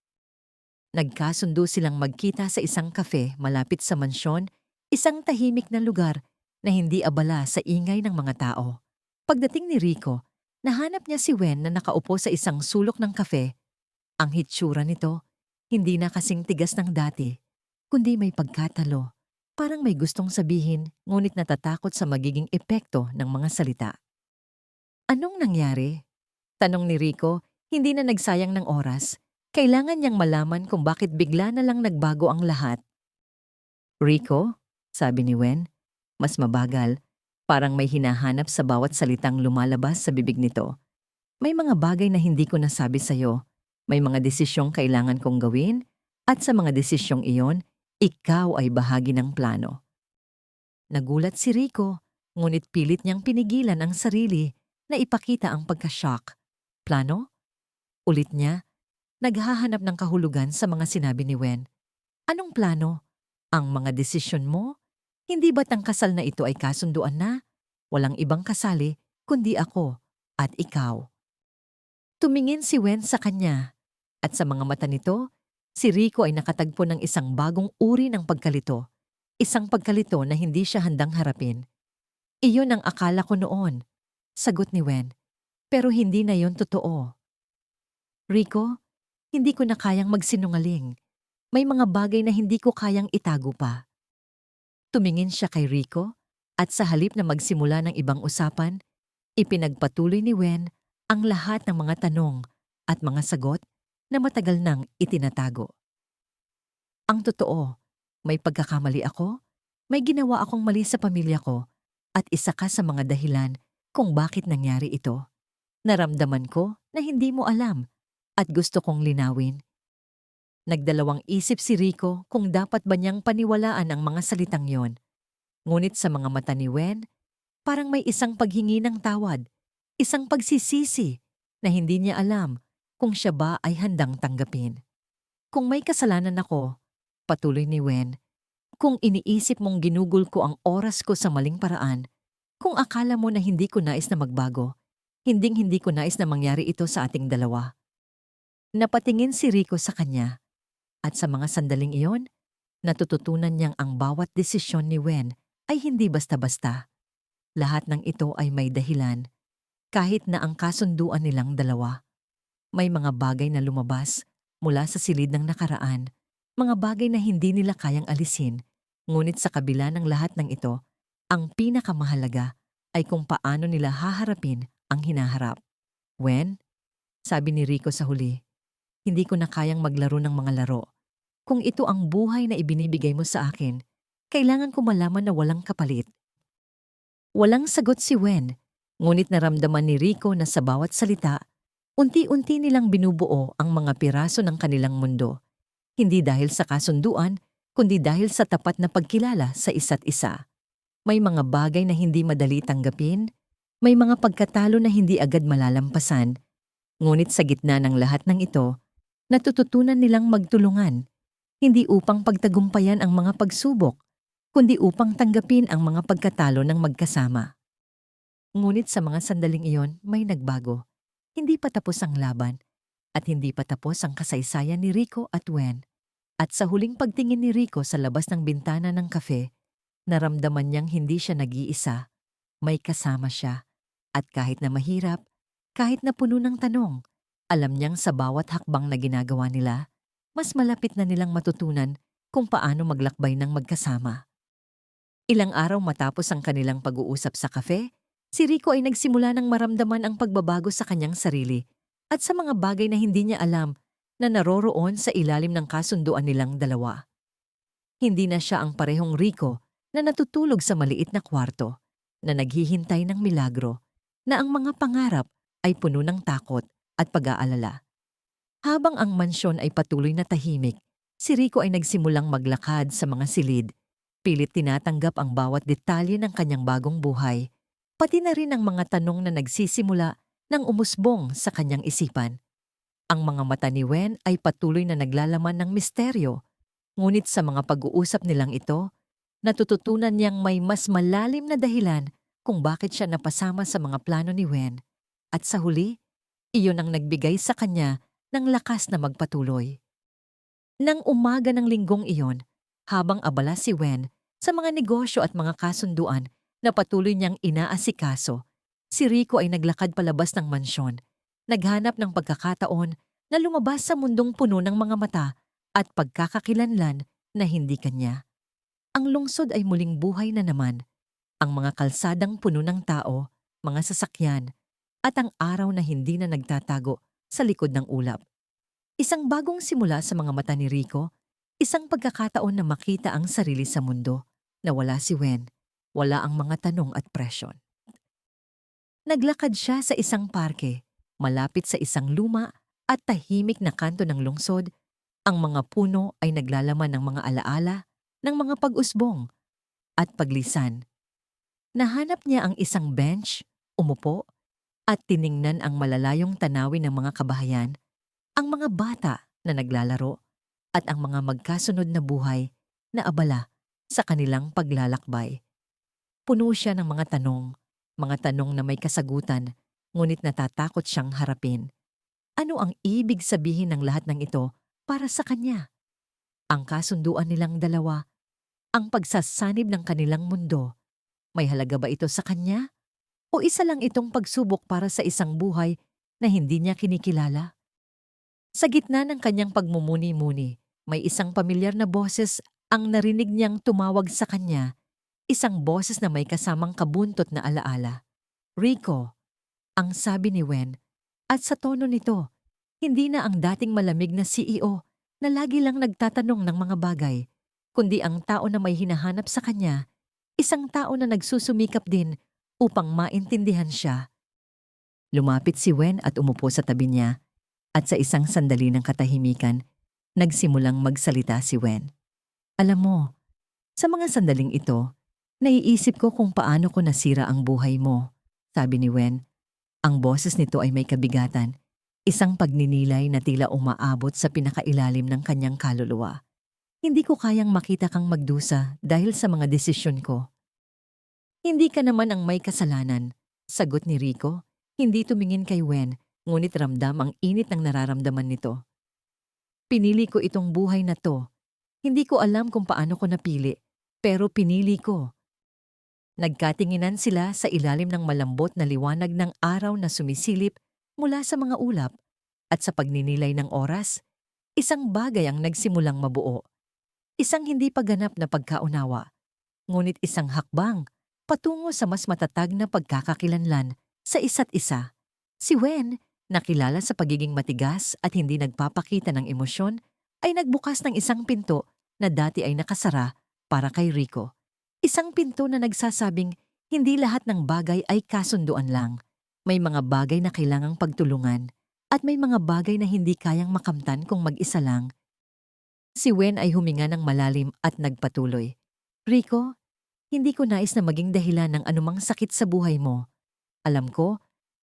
Nagkasundo silang magkita sa isang kafe malapit sa mansyon, isang tahimik na lugar na hindi abala sa ingay ng mga tao. Pagdating ni Rico, nahanap niya si Wen na nakaupo sa isang sulok ng kafe. Ang hitsura nito, hindi na kasing tigas ng dati, kundi may pagkatalo. Parang may gustong sabihin, ngunit natatakot sa magiging epekto ng mga salita. Anong nangyari? Tanong ni Rico, hindi na nagsayang ng oras. Kailangan niyang malaman kung bakit bigla na lang nagbago ang lahat. Rico, sabi ni Wen, mas mabagal, parang may hinahanap sa bawat salitang lumalabas sa bibig nito. May mga bagay na hindi ko nasabi sa'yo. May mga desisyong kailangan kong gawin at sa mga desisyong iyon, ikaw ay bahagi ng plano. Nagulat si Rico, ngunit pilit niyang pinigilan ang sarili na ipakita ang pagka-shock. Plano? Ulit niya. Naghahanap ng kahulugan sa mga sinabi ni Wen. Anong plano? Ang mga desisyon mo? Hindi ba't ang kasal na ito ay kasunduan na? Walang ibang kasali, kundi ako at ikaw. Tumingin si Wen sa kanya, at sa mga mata nito, si Rico ay nakatagpo ng isang bagong uri ng pagkalito. Isang pagkalito na hindi siya handang harapin. Iyon ang akala ko noon, sagot ni Wen. Pero hindi na yon totoo. Rico, hindi ko na kayang magsinungaling. May mga bagay na hindi ko kayang itago pa. Tumingin siya kay Rico at sa halip na magsimula ng ibang usapan, ipinagpatuloy ni Wen ang lahat ng mga tanong at mga sagot na matagal nang itinatago. Ang totoo, may pagkakamali ako, may ginawa akong mali sa pamilya ko at isa ka sa mga dahilan kung bakit nangyari ito. Naramdaman ko na hindi mo alam at gusto kong linawin. Nagdalawang isip si Rico kung dapat ba niyang paniwalaan ang mga salitang yon. Ngunit sa mga mata ni Wen, parang may isang paghingi ng tawad, isang pagsisisi na hindi niya alam kung siya ba ay handang tanggapin. Kung may kasalanan ako, patuloy ni Wen, kung iniisip mong ginugol ko ang oras ko sa maling paraan, kung akala mo na hindi ko nais na magbago, hinding-hindi ko nais na mangyari ito sa ating dalawa. Napatingin si Rico sa kanya at sa mga sandaling iyon, natututunan niyang ang bawat desisyon ni Wen ay hindi basta-basta. Lahat ng ito ay may dahilan, kahit na ang kasunduan nilang dalawa. May mga bagay na lumabas mula sa silid ng nakaraan, mga bagay na hindi nila kayang alisin, ngunit sa kabila ng lahat ng ito, ang pinakamahalaga ay kung paano nila haharapin ang hinaharap. Wen, sabi ni Rico sa huli, hindi ko na kayang maglaro ng mga laro. Kung ito ang buhay na ibinibigay mo sa akin, kailangan ko malaman na walang kapalit. Walang sagot si Wen, ngunit naramdaman ni Rico na sa bawat salita, unti-unti nilang binubuo ang mga piraso ng kanilang mundo. Hindi dahil sa kasunduan, kundi dahil sa tapat na pagkilala sa isa't isa. May mga bagay na hindi madali tanggapin, May mga pagkatalo na hindi agad malalampasan, ngunit sa gitna ng lahat ng ito, natututunan nilang magtulungan, hindi upang pagtagumpayan ang mga pagsubok, kundi upang tanggapin ang mga pagkatalo ng magkasama. Ngunit sa mga sandaling iyon, may nagbago. Hindi pa tapos ang laban, at hindi pa tapos ang kasaysayan ni Rico at Wen. At sa huling pagtingin ni Rico sa labas ng bintana ng kafe, naramdaman niyang hindi siya nag-iisa, may kasama siya. At kahit na mahirap, kahit na puno ng tanong, alam niyang sa bawat hakbang na ginagawa nila, mas malapit na nilang matutunan kung paano maglakbay ng magkasama. Ilang araw matapos ang kanilang pag-uusap sa kafe, si Rico ay nagsimula ng maramdaman ang pagbabago sa kanyang sarili at sa mga bagay na hindi niya alam na naroroon sa ilalim ng kasunduan nilang dalawa. Hindi na siya ang parehong Rico na natutulog sa maliit na kwarto, na naghihintay ng milagro, na ang mga pangarap ay puno ng takot at pag-aalala. Habang ang mansyon ay patuloy na tahimik, si Rico ay nagsimulang maglakad sa mga silid, pilit tinatanggap ang bawat detalye ng kanyang bagong buhay, pati na rin ang mga tanong na nagsisimula ng umusbong sa kanyang isipan. Ang mga mata ni Wen ay patuloy na naglalaman ng misteryo, ngunit sa mga pag-uusap nilang ito, natututunan niyang may mas malalim na dahilan kung bakit siya napasama sa mga plano ni Wen. At sa huli, iyon ang nagbigay sa kanya ng lakas na magpatuloy. Nang umaga ng linggong iyon, habang abala si Wen sa mga negosyo at mga kasunduan na patuloy niyang inaasikaso, si Rico ay naglakad palabas ng mansyon, naghanap ng pagkakataon na lumabas sa mundong puno ng mga mata at pagkakakilanlan na hindi kanya. Ang lungsod ay muling buhay na naman, ang mga kalsadang puno ng tao, mga sasakyan, at ang araw na hindi na nagtatago sa likod ng ulap. Isang bagong simula sa mga mata ni Rico, isang pagkakataon na makita ang sarili sa mundo, na wala si Wen, wala ang mga tanong at presyon. Naglakad siya sa isang parke, malapit sa isang luma at tahimik na kanto ng lungsod. Ang mga puno ay naglalaman ng mga alaala, ng mga pag-usbong at paglisan. Nahanap niya ang isang bench, umupo, at tiningnan ang malalayong tanawin ng mga kabahayan, ang mga bata na naglalaro, at ang mga magkasunod na buhay na abala sa kanilang paglalakbay. Puno siya ng mga tanong na may kasagutan, ngunit natatakot siyang harapin. Ano ang ibig sabihin ng lahat ng ito para sa kanya? Ang kasunduan nilang dalawa, ang pagsasanib ng kanilang mundo, may halaga ba ito sa kanya? O isa lang itong pagsubok para sa isang buhay na hindi niya kinikilala? Sa gitna ng kanyang pagmumuni-muni, may isang pamilyar na boses ang narinig niyang tumawag sa kanya, isang boses na may kasamang kabuntot na alaala. Rico, ang sabi ni Wen, at sa tono nito, hindi na ang dating malamig na CEO na lagi lang nagtatanong ng mga bagay, kundi ang tao na may hinahanap sa kanya, isang tao na nagsusumikap din upang maintindihan siya. Lumapit si Wen at umupo sa tabi niya, at sa isang sandali ng katahimikan, nagsimulang magsalita si Wen. Alam mo, sa mga sandaling ito, naiisip ko kung paano ko nasira ang buhay mo, sabi ni Wen. Ang boses nito ay may kabigatan, isang pagninilay na tila umaabot sa pinakailalim ng kanyang kaluluwa. Hindi ko kayang makita kang magdusa dahil sa mga desisyon ko. Hindi ka naman ang may kasalanan, sagot ni Rico. Hindi tumingin kay Wen, ngunit ramdam ang init ng nararamdaman nito. Pinili ko itong buhay na to. Hindi ko alam kung paano ko napili, pero pinili ko. Nagkatinginan sila sa ilalim ng malambot na liwanag ng araw na sumisilip mula sa mga ulap, at sa pagninilay ng oras, isang bagay ang nagsimulang mabuo. Isang hindi paganap na pagkaunawa, ngunit isang hakbang patungo sa mas matatag na pagkakakilanlan sa isa't isa. Si Wen, nakilala sa pagiging matigas at hindi nagpapakita ng emosyon, ay nagbukas ng isang pinto na dati ay nakasara para kay Rico. Isang pinto na nagsasabing hindi lahat ng bagay ay kasunduan lang. May mga bagay na kailangang pagtulungan at may mga bagay na hindi kayang makamtan kung mag-isa lang. Si Wen ay huminga ng malalim at nagpatuloy. Rico, hindi ko nais na maging dahilan ng anumang sakit sa buhay mo. Alam ko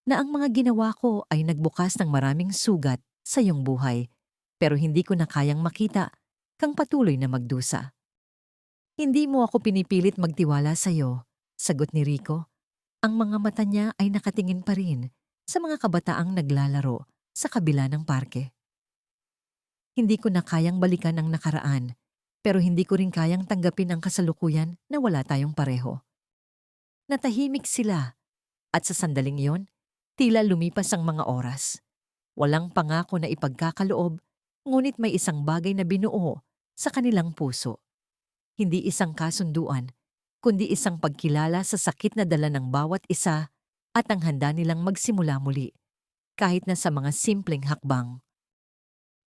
na ang mga ginawa ko ay nagbukas ng maraming sugat sa iyong buhay, pero hindi ko na kayang makita kang patuloy na magdusa. Hindi mo ako pinipilit magtiwala sa iyo, sagot ni Rico. Ang mga mata niya ay nakatingin pa rin sa mga kabataang naglalaro sa kabila ng parke. Hindi ko na kayang balikan ang nakaraan, pero hindi ko rin kayang tanggapin ang kasalukuyan na wala tayong pareho. Natahimik sila at sa sandaling iyon, tila lumipas ang mga oras. Walang pangako na ipagkakaloob, ngunit may isang bagay na binuo sa kanilang puso. Hindi isang kasunduan, kundi isang pagkilala sa sakit na dala ng bawat isa at ang handa nilang magsimula muli, kahit na sa mga simpleng hakbang.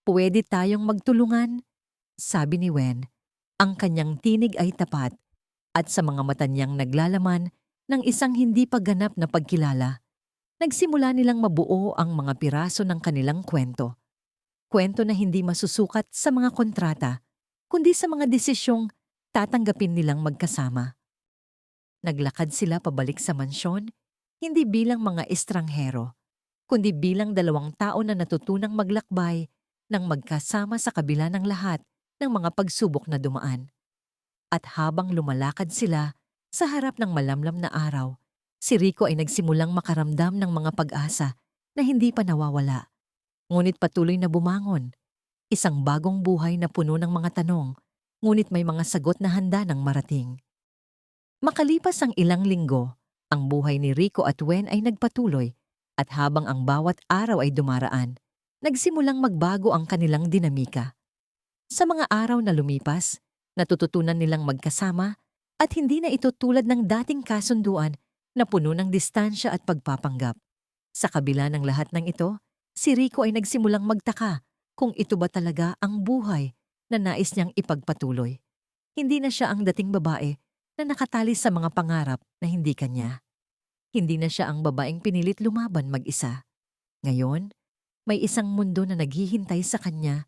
Pwede tayong magtulungan, sabi ni Wen. Ang kanyang tinig ay tapat at sa mga mata niyang naglalaman ng isang hindi pa ganap na pagkilala. Nagsimula nilang mabuo ang mga piraso ng kanilang kwento. Kwento na hindi masusukat sa mga kontrata, kundi sa mga desisyong tatanggapin nilang magkasama. Naglakad sila pabalik sa mansyon, hindi bilang mga estranghero, kundi bilang dalawang tao na natutunang maglakbay ng magkasama sa kabila ng lahat ng mga pagsubok na dumaan. At habang lumalakad sila sa harap ng malamlam na araw, si Rico ay nagsimulang makaramdam ng mga pag-asa na hindi pa nawawala. Ngunit patuloy na bumangon. Isang bagong buhay na puno ng mga tanong, ngunit may mga sagot na handa ng marating. Makalipas ang ilang linggo, ang buhay ni Rico at Wen ay nagpatuloy at habang ang bawat araw ay dumaraan, nagsimulang magbago ang kanilang dinamika. Sa mga araw na lumipas, natututunan nilang magkasama at hindi na ito tulad ng dating kasunduan na puno ng distansya at pagpapanggap. Sa kabila ng lahat ng ito, si Rico ay nagsimulang magtaka kung ito ba talaga ang buhay na nais niyang ipagpatuloy. Hindi na siya ang dating babae na nakatali sa mga pangarap na hindi kanya. Hindi na siya ang babaeng pinilit lumaban mag-isa. Ngayon, may isang mundo na naghihintay sa kanya.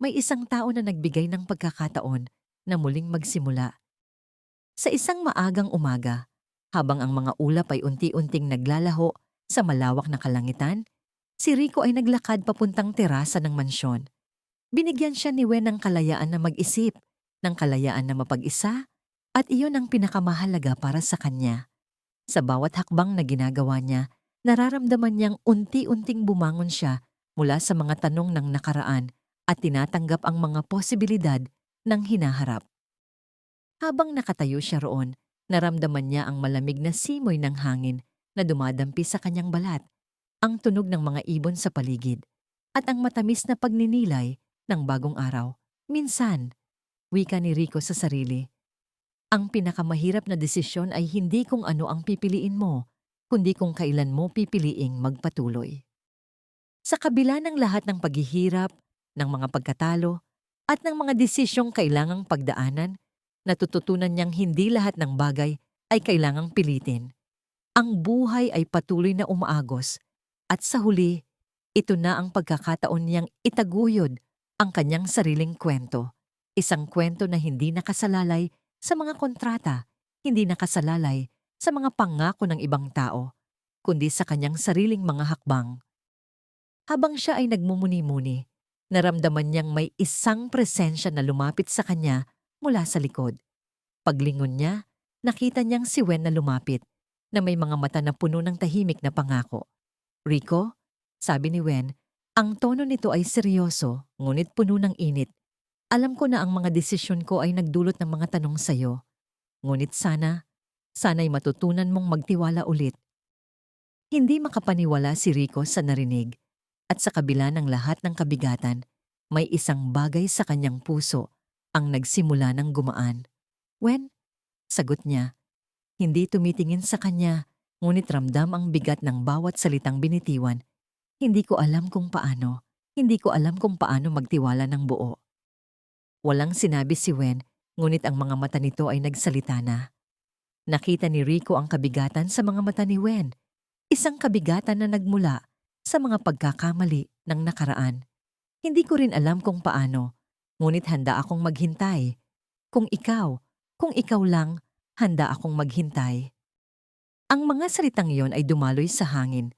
May isang tao na nagbigay ng pagkakataon na muling magsimula. Sa isang maagang umaga, habang ang mga ulap ay unti-unting naglalaho sa malawak na kalangitan, si Rico ay naglakad papuntang terasa ng mansyon. Binigyan siya ni Wen ng kalayaan na mag-isip, ng kalayaan na mapag-isa, at iyon ang pinakamahalaga para sa kanya. Sa bawat hakbang na ginagawa niya, nararamdaman niyang unti-unting bumangon siya mula sa mga tanong ng nakaraan at tinatanggap ang mga posibilidad ng hinaharap. Habang nakatayo siya roon, naramdaman niya ang malamig na simoy ng hangin na dumadampi sa kanyang balat, ang tunog ng mga ibon sa paligid, at ang matamis na pagninilay ng bagong araw. Minsan, wika ni Rico sa sarili, ang pinakamahirap na desisyon ay hindi kung ano ang pipiliin mo, kundi kung kailan mo pipiliing magpatuloy. Sa kabila ng lahat ng paghihirap, ng mga pagkatalo, at ng mga desisyong kailangang pagdaanan, natututunan niyang hindi lahat ng bagay ay kailangang pilitin. Ang buhay ay patuloy na umaagos, at sa huli, ito na ang pagkakataon niyang itaguyod ang kanyang sariling kwento. Isang kwento na hindi nakasalalay sa mga kontrata, hindi nakasalalay sa mga pangako ng ibang tao, kundi sa kanyang sariling mga hakbang. Habang siya ay nagmumuni-muni, naramdaman niyang may isang presensya na lumapit sa kanya mula sa likod. Paglingon niya, nakita niyang si Wen na lumapit, na may mga mata na puno ng tahimik na pangako. "Rico," sabi ni Wen, ang tono nito ay seryoso, ngunit puno ng init. "Alam ko na ang mga desisyon ko ay nagdulot ng mga tanong sa'yo. Ngunit sana'y matutunan mong magtiwala ulit." Hindi makapaniwala si Rico sa narinig, at sa kabila ng lahat ng kabigatan, may isang bagay sa kanyang puso ang nagsimula ng gumaan. "Wen," sagot niya, hindi tumitingin sa kanya, ngunit ramdam ang bigat ng bawat salitang binitiwan. Hindi ko alam kung paano magtiwala ng buo." Walang sinabi si Wen, ngunit ang mga mata nito ay nagsalita na. Nakita ni Rico ang kabigatan sa mga mata ni Wen, isang kabigatan na nagmula sa mga pagkakamali ng nakaraan. "Hindi ko rin alam kung paano, ngunit handa akong maghintay. Kung ikaw lang, handa akong maghintay." Ang mga salitang iyon ay dumaloy sa hangin,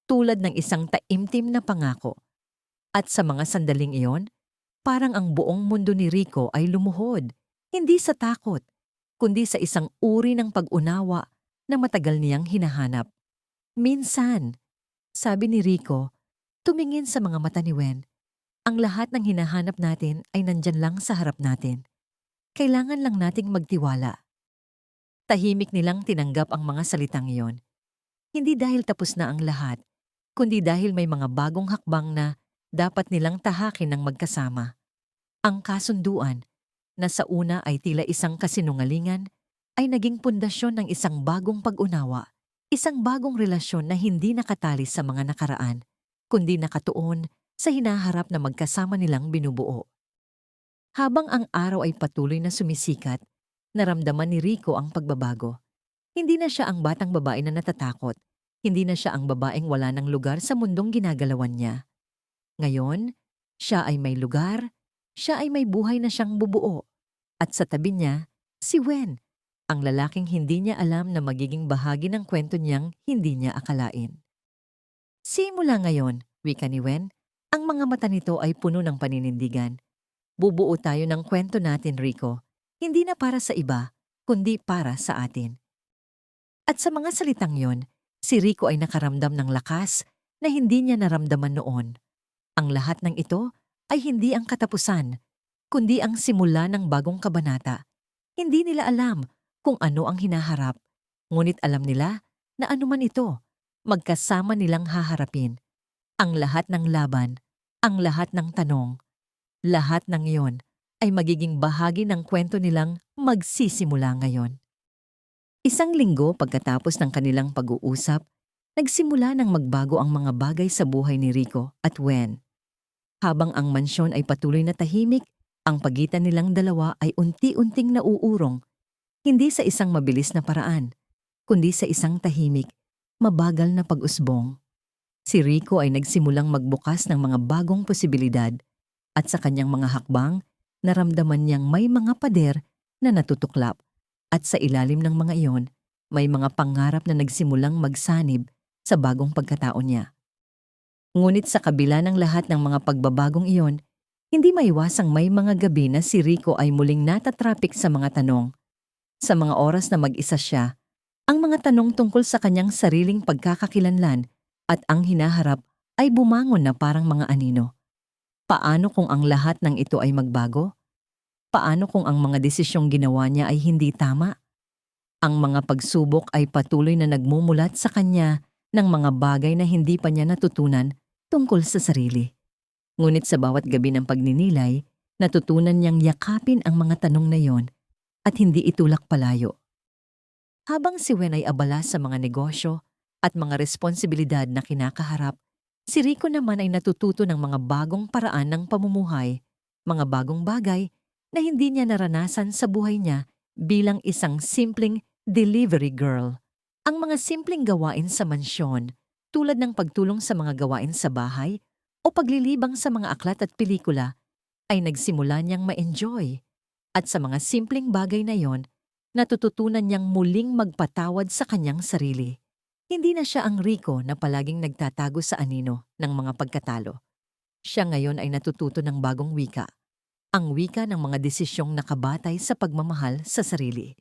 tulad ng isang taimtim na pangako. At sa mga sandaling iyon, parang ang buong mundo ni Rico ay lumuhod, hindi sa takot, kundi sa isang uri ng pag-unawa na matagal niyang hinahanap. Minsan, sabi ni Rico, tumingin sa mga mata ni Wen, ang lahat ng hinahanap natin ay nandyan lang sa harap natin. Kailangan lang nating magtiwala. Tahimik nilang tinanggap ang mga salitang iyon. Hindi dahil tapos na ang lahat, kundi dahil may mga bagong hakbang na dapat nilang tahakin ng magkasama. Ang kasunduan, na sa una ay tila isang kasinungalingan, ay naging pundasyon ng isang bagong pag-unawa, isang bagong relasyon na hindi nakatali sa mga nakaraan, kundi nakatuon sa hinaharap na magkasama nilang binubuo. Habang ang araw ay patuloy na sumisikat, naramdaman ni Rico ang pagbabago. Hindi na siya ang batang babae na natatakot, hindi na siya ang babaeng wala ng lugar sa mundong ginagalawan niya. Ngayon, siya ay may lugar, siya ay may buhay na siyang bubuo. At sa tabi niya, si Wen, ang lalaking hindi niya alam na magiging bahagi ng kwento niyang hindi niya akalain. Simula ngayon, wika ni Wen, ang mga mata nito ay puno ng paninindigan. Bubuo tayo ng kwento natin, Rico. Hindi na para sa iba, kundi para sa atin. At sa mga salitang yon, si Rico ay nakaramdam ng lakas na hindi niya naramdaman noon. Ang lahat ng ito ay hindi ang katapusan, kundi ang simula ng bagong kabanata. Hindi nila alam kung ano ang hinaharap, ngunit alam nila na anuman ito, magkasama nilang haharapin. Ang lahat ng laban, ang lahat ng tanong, lahat ng iyon ay magiging bahagi ng kwento nilang magsisimula ngayon. Isang linggo pagkatapos ng kanilang pag-uusap, nagsimula ng magbago ang mga bagay sa buhay ni Rico at Wen. Habang ang mansyon ay patuloy na tahimik, ang pagitan nilang dalawa ay unti-unting nauurong, hindi sa isang mabilis na paraan, kundi sa isang tahimik, mabagal na pag-usbong. Si Rico ay nagsimulang magbukas ng mga bagong posibilidad at sa kanyang mga hakbang, naramdaman niyang may mga pader na natutuklap at sa ilalim ng mga iyon, may mga pangarap na nagsimulang magsanib sa bagong pagkatao niya. Ngunit sa kabila ng lahat ng mga pagbabagong iyon, hindi maiwasang may mga gabi na si Rico ay muling natatrapik sa mga tanong. Sa mga oras na mag-isa siya, ang mga tanong tungkol sa kanyang sariling pagkakakilanlan at ang hinaharap ay bumangon na parang mga anino. Paano kung ang lahat ng ito ay magbago? Paano kung ang mga desisyong ginawa niya ay hindi tama? Ang mga pagsubok ay patuloy na nagmumulat sa kanya ng mga bagay na hindi pa niya natutunan tungkol sa sarili. Ngunit sa bawat gabi ng pagninilay, natutunan niyang yakapin ang mga tanong na yon at hindi itulak palayo. Habang si Wen ay abala sa mga negosyo at mga responsibilidad na kinakaharap, si Rico naman ay natututo ng mga bagong paraan ng pamumuhay, mga bagong bagay na hindi niya naranasan sa buhay niya bilang isang simpleng delivery girl. Ang mga simpleng gawain sa mansyon, tulad ng pagtulong sa mga gawain sa bahay o paglilibang sa mga aklat at pelikula, ay nagsimula niyang ma-enjoy. At sa mga simpleng bagay na yon, natututunan niyang muling magpatawad sa kanyang sarili. Hindi na siya ang Rico na palaging nagtatago sa anino ng mga pagkatalo. Siya ngayon ay natututo ng bagong wika, ang wika ng mga desisyong nakabatay sa pagmamahal sa sarili.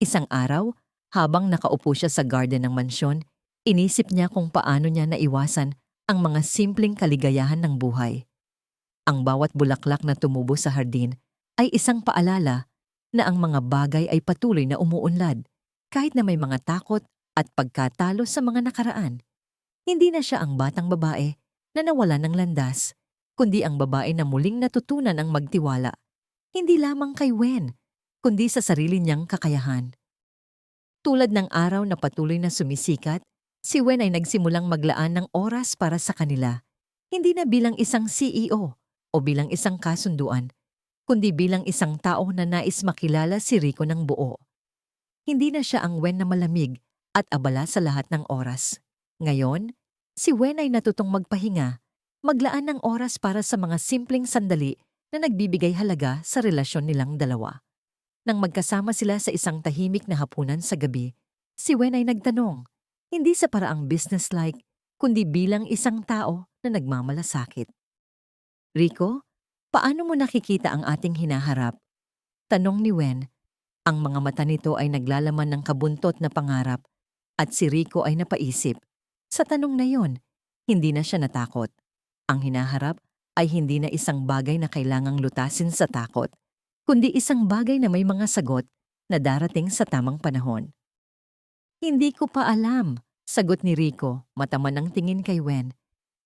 Isang araw, habang nakaupo siya sa garden ng mansyon, inisip niya kung paano niya naiwasan ang mga simpleng kaligayahan ng buhay. Ang bawat bulaklak na tumubo sa hardin ay isang paalala na ang mga bagay ay patuloy na umuunlad, kahit na may mga takot at pagkatalo sa mga nakaraan. Hindi na siya ang batang babae na nawala ng landas, kundi ang babae na muling natutunan ang magtiwala, hindi lamang kay Wen, kundi sa sarili niyang kakayahan. Tulad ng araw na patuloy na sumisikat, si Wen ay nagsimulang maglaan ng oras para sa kanila, hindi na bilang isang CEO o bilang isang kasunduan, kundi bilang isang tao na nais makilala si Rico ng buo. Hindi na siya ang Wen na malamig at abala sa lahat ng oras. Ngayon, si Wen ay natutong magpahinga, maglaan ng oras para sa mga simpleng sandali na nagbibigay halaga sa relasyon nilang dalawa. Nang magkasama sila sa isang tahimik na hapunan sa gabi, Si Wen ay nagtanong, hindi sa paraang businesslike, kundi bilang isang tao na nagmamalasakit. Rico, paano mo nakikita ang ating hinaharap? Tanong ni Wen. Ang mga mata nito ay naglalaman ng kabuntot na pangarap at si Rico ay napaisip. Sa tanong na yon, hindi na siya natakot. Ang hinaharap ay hindi na isang bagay na kailangang lutasin sa takot, kundi isang bagay na may mga sagot na darating sa tamang panahon. Hindi ko pa alam, sagot ni Rico, mataman ang tingin kay Wen.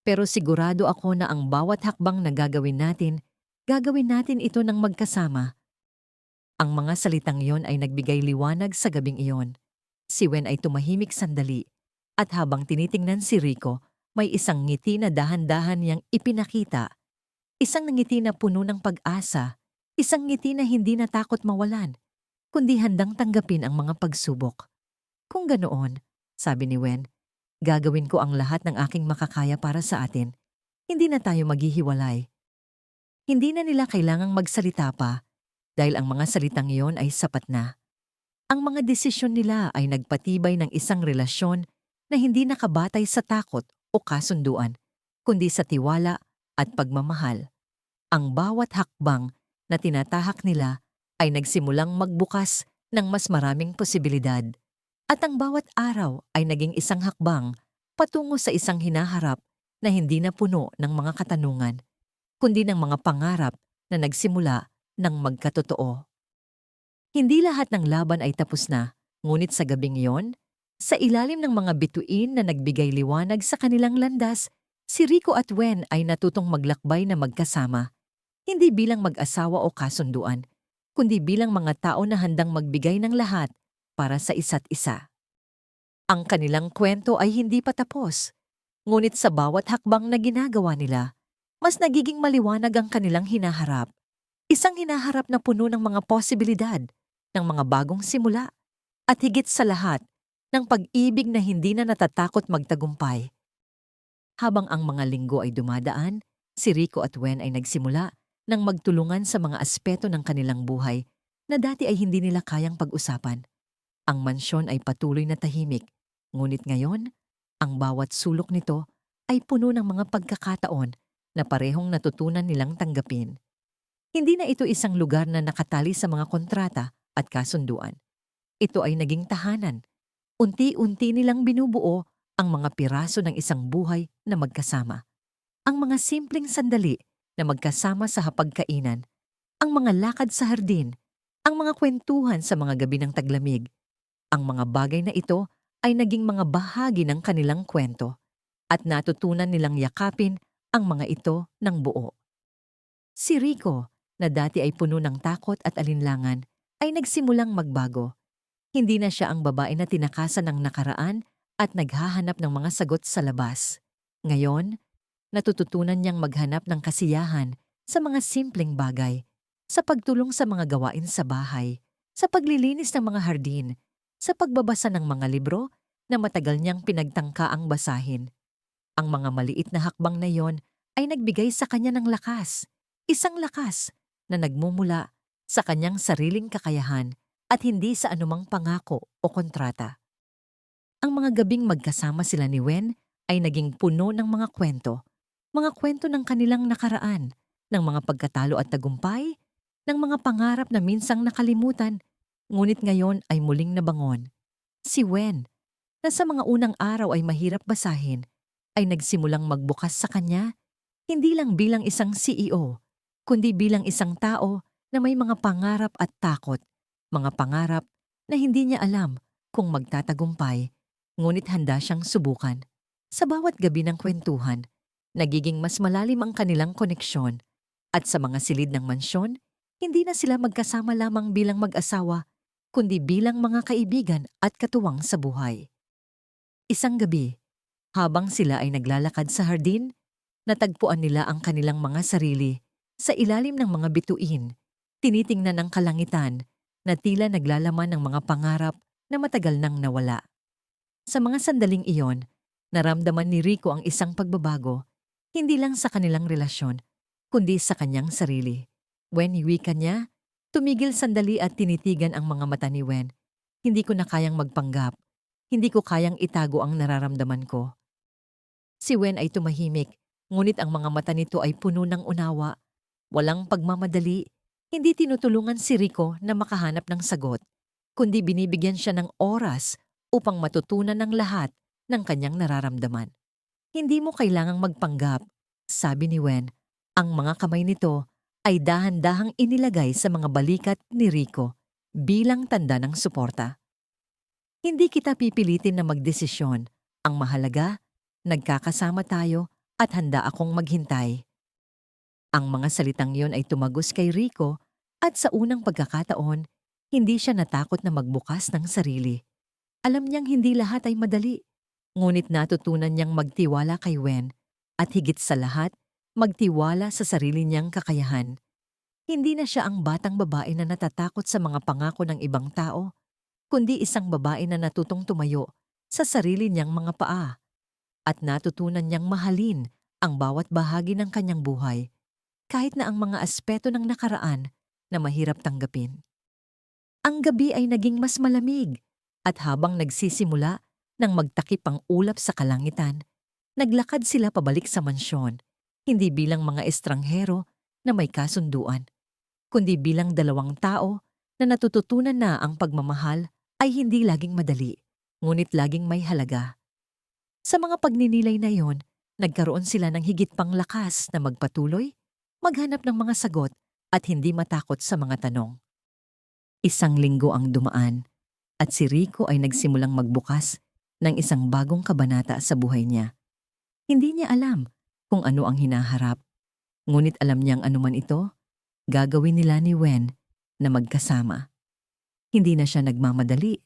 Pero sigurado ako na ang bawat hakbang na gagawin natin ito ng magkasama. Ang mga salitang iyon ay nagbigay liwanag sa gabing iyon. Si Wen ay tumahimik sandali at habang tinitingnan si Rico, may isang ngiti na dahan-dahan niyang ipinakita. Isang ngiti na puno ng pag-asa, isang ngiti na hindi natakot mawalan, kundi handang tanggapin ang mga pagsubok. Kung ganoon, sabi ni Wen, gagawin ko ang lahat ng aking makakaya para sa atin. Hindi na tayo maghihiwalay. Hindi na nila kailangang magsalita pa dahil ang mga salitang iyon ay sapat na. Ang mga desisyon nila ay nagpatibay ng isang relasyon na hindi nakabatay sa takot o kasunduan, kundi sa tiwala at pagmamahal. Ang bawat hakbang na tinatahak nila ay nagsimulang magbukas ng mas maraming posibilidad. At ang bawat araw ay naging isang hakbang patungo sa isang hinaharap na hindi na puno ng mga katanungan, kundi ng mga pangarap na nagsimula ng magkatotoo. Hindi lahat ng laban ay tapos na, ngunit sa gabing iyon, sa ilalim ng mga bituin na nagbigay liwanag sa kanilang landas, si Rico at Wen ay natutong maglakbay na magkasama, hindi bilang mag-asawa o kasunduan, kundi bilang mga tao na handang magbigay ng lahat para sa isa't isa. Ang kanilang kwento ay hindi pa tapos, ngunit sa bawat hakbang na ginagawa nila, mas nagiging maliwanag ang kanilang hinaharap. Isang hinaharap na puno ng mga posibilidad, ng mga bagong simula, at higit sa lahat, ng pag-ibig na hindi na natatakot magtagumpay. Habang ang mga linggo ay dumadaan, si Rico at Wen ay nagsimula ng magtulungan sa mga aspeto ng kanilang buhay na dati ay hindi nila kayang pag-usapan. Ang mansyon ay patuloy na tahimik, ngunit ngayon, ang bawat sulok nito ay puno ng mga pagkakataon na parehong natutunan nilang tanggapin. Hindi na ito isang lugar na nakatali sa mga kontrata at kasunduan. Ito ay naging tahanan. Unti-unti nilang binubuo ang mga piraso ng isang buhay na magkasama. Ang mga simpleng sandali na magkasama sa hapagkainan, ang mga lakad sa hardin, ang mga kwentuhan sa mga gabi ng taglamig. Ang mga bagay na ito ay naging mga bahagi ng kanilang kwento at natutunan nilang yakapin ang mga ito ng buo. Si Rico, na dati ay puno ng takot at alinlangan, ay nagsimulang magbago. Hindi na siya ang babae na tinakasan ng nakaraan at naghahanap ng mga sagot sa labas. Ngayon, natututunan niyang maghanap ng kasiyahan sa mga simpleng bagay, sa pagtulong sa mga gawain sa bahay, sa paglilinis ng mga hardin, sa pagbabasa ng mga libro na matagal niyang pinagtangkaang basahin. Ang mga maliit na hakbang na iyon ay nagbigay sa kanya ng lakas, isang lakas na nagmumula sa kanyang sariling kakayahan at hindi sa anumang pangako o kontrata. Ang mga gabing magkasama sila ni Wen ay naging puno ng mga kwento ng kanilang nakaraan, ng mga pagkatalo at tagumpay, ng mga pangarap na minsang nakalimutan, ngunit ngayon ay muling nabangon. Si Wen, na sa mga unang araw ay mahirap basahin, ay nagsimulang magbukas sa kanya, hindi lang bilang isang CEO, kundi bilang isang tao na may mga pangarap at takot, mga pangarap na hindi niya alam kung magtatagumpay, ngunit handa siyang subukan. Sa bawat gabi ng kwentuhan, nagiging mas malalim ang kanilang koneksyon at sa mga silid ng mansyon, hindi na sila magkasama lamang bilang mag-asawa, kundi bilang mga kaibigan at katuwang sa buhay. Isang gabi, habang sila ay naglalakad sa hardin, natagpuan nila ang kanilang mga sarili sa ilalim ng mga bituin, tinitingnan ng kalangitan na tila naglalaman ng mga pangarap na matagal nang nawala. Sa mga sandaling iyon, naramdaman ni Rico ang isang pagbabago, hindi lang sa kanilang relasyon, kundi sa kanyang sarili. When wika niya, tumigil sandali at tinitigan ang mga mata ni Wen. Hindi ko na kayang magpanggap, Hindi ko kayang itago ang nararamdaman ko. Si Wen ay tumahimik, ngunit ang mga mata nito ay puno ng unawa. Walang pagmamadali, hindi tinutulungan si Rico na makahanap ng sagot, kundi binibigyan siya ng oras upang matutunan ng lahat ng kanyang nararamdaman. Hindi mo kailangang magpanggap, sabi ni Wen. Ang mga kamay nito ay dahan-dahang inilagay sa mga balikat ni Rico bilang tanda ng suporta. Hindi kita pipilitin na magdesisyon. Ang mahalaga, nagkakasama tayo at handa akong maghintay. Ang mga salitang yon ay tumagos kay Rico at sa unang pagkakataon, hindi siya natakot na magbukas ng sarili. Alam niyang hindi lahat ay madali, ngunit natutunan niyang magtiwala kay Wen at higit sa lahat, magtiwala sa sarili niyang kakayahan. Hindi na siya ang batang babae na natatakot sa mga pangako ng ibang tao, kundi isang babae na natutong tumayo sa sarili niyang mga paa at natutunan niyang mahalin ang bawat bahagi ng kanyang buhay, kahit na ang mga aspeto ng nakaraan na mahirap tanggapin. Ang gabi ay naging mas malamig at habang nagsisimula nang magtakip ang ulap sa kalangitan, naglakad sila pabalik sa mansyon, hindi bilang mga estranghero na may kasunduan, kundi bilang dalawang tao na natututunan na ang pagmamahal ay hindi laging madali, ngunit laging may halaga. Sa mga pagninilay na yon, nagkaroon sila ng higit pang lakas na magpatuloy, maghanap ng mga sagot at hindi matakot sa mga tanong. Isang linggo ang dumaan at si Rico ay nagsimulang magbukas ng isang bagong kabanata sa buhay niya. Hindi niya alam kung ano ang hinaharap, ngunit alam niyang anuman ito, gagawin nila ni Wen na magkasama. Hindi na siya nagmamadali,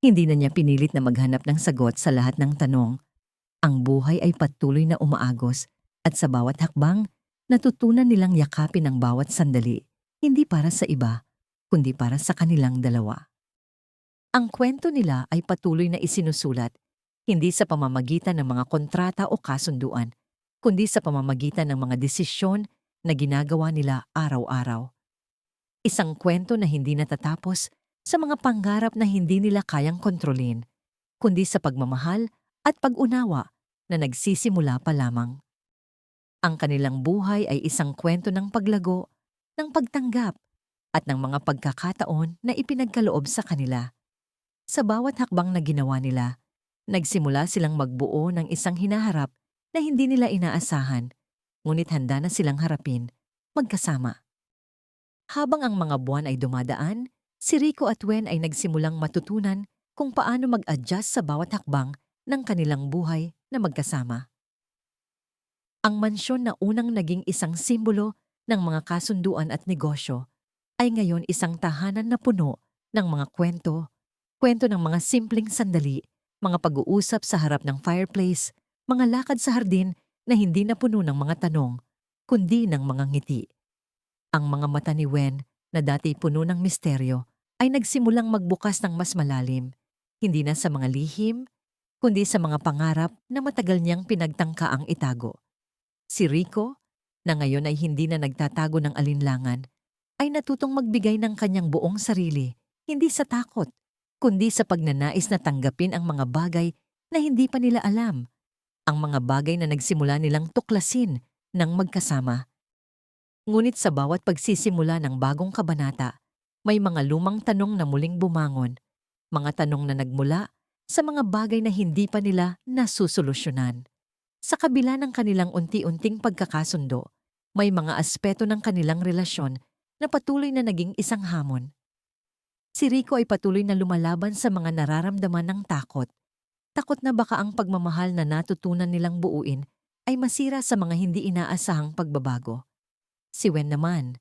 hindi na niya pinilit na maghanap ng sagot sa lahat ng tanong. Ang buhay ay patuloy na umaagos at sa bawat hakbang, natutunan nilang yakapin ang bawat sandali, hindi para sa iba, kundi para sa kanilang dalawa. Ang kwento nila ay patuloy na isinusulat, hindi sa pamamagitan ng mga kontrata o kasunduan, kundi sa pamamagitan ng mga desisyon na ginagawa nila araw-araw. Isang kwento na hindi natatapos sa mga pangarap na hindi nila kayang kontrolin, kundi sa pagmamahal at pag-unawa na nagsisimula pa lamang. Ang kanilang buhay ay isang kwento ng paglago, ng pagtanggap, at ng mga pagkakataon na ipinagkaloob sa kanila. Sa bawat hakbang na ginawa nila, nagsimula silang magbuo ng isang hinaharap na hindi nila inaasahan, ngunit handa na silang harapin, magkasama. Habang ang mga buwan ay dumadaan, si Rico at Wen ay nagsimulang matutunan kung paano mag-adjust sa bawat hakbang ng kanilang buhay na magkasama. Ang mansyon na unang naging isang simbolo ng mga kasunduan at negosyo ay ngayon isang tahanan na puno ng mga kwento ng mga simpleng sandali, mga pag-uusap sa harap ng fireplace, mga lakad sa hardin na hindi na puno ng mga tanong, kundi ng mga ngiti. Ang mga mata ni Wen na dati puno ng misteryo ay nagsimulang magbukas ng mas malalim, hindi na sa mga lihim, kundi sa mga pangarap na matagal niyang pinagtangkaang itago. Si Rico, na ngayon ay hindi na nagtatago ng alinlangan, ay natutong magbigay ng kanyang buong sarili, hindi sa takot, kundi sa pagnanais na tanggapin ang mga bagay na hindi pa nila alam, ang mga bagay na nagsimula nilang tuklasin ng magkasama. Ngunit sa bawat pagsisimula ng bagong kabanata, may mga lumang tanong na muling bumangon, mga tanong na nagmula sa mga bagay na hindi pa nila nasusolusyonan. Sa kabila ng kanilang unti-unting pagkakasundo, may mga aspeto ng kanilang relasyon na patuloy na naging isang hamon. Si Rico ay patuloy na lumalaban sa mga nararamdaman ng takot. Takot na baka ang pagmamahal na natutunan nilang buuin ay masira sa mga hindi inaasahang pagbabago. Si Wen naman,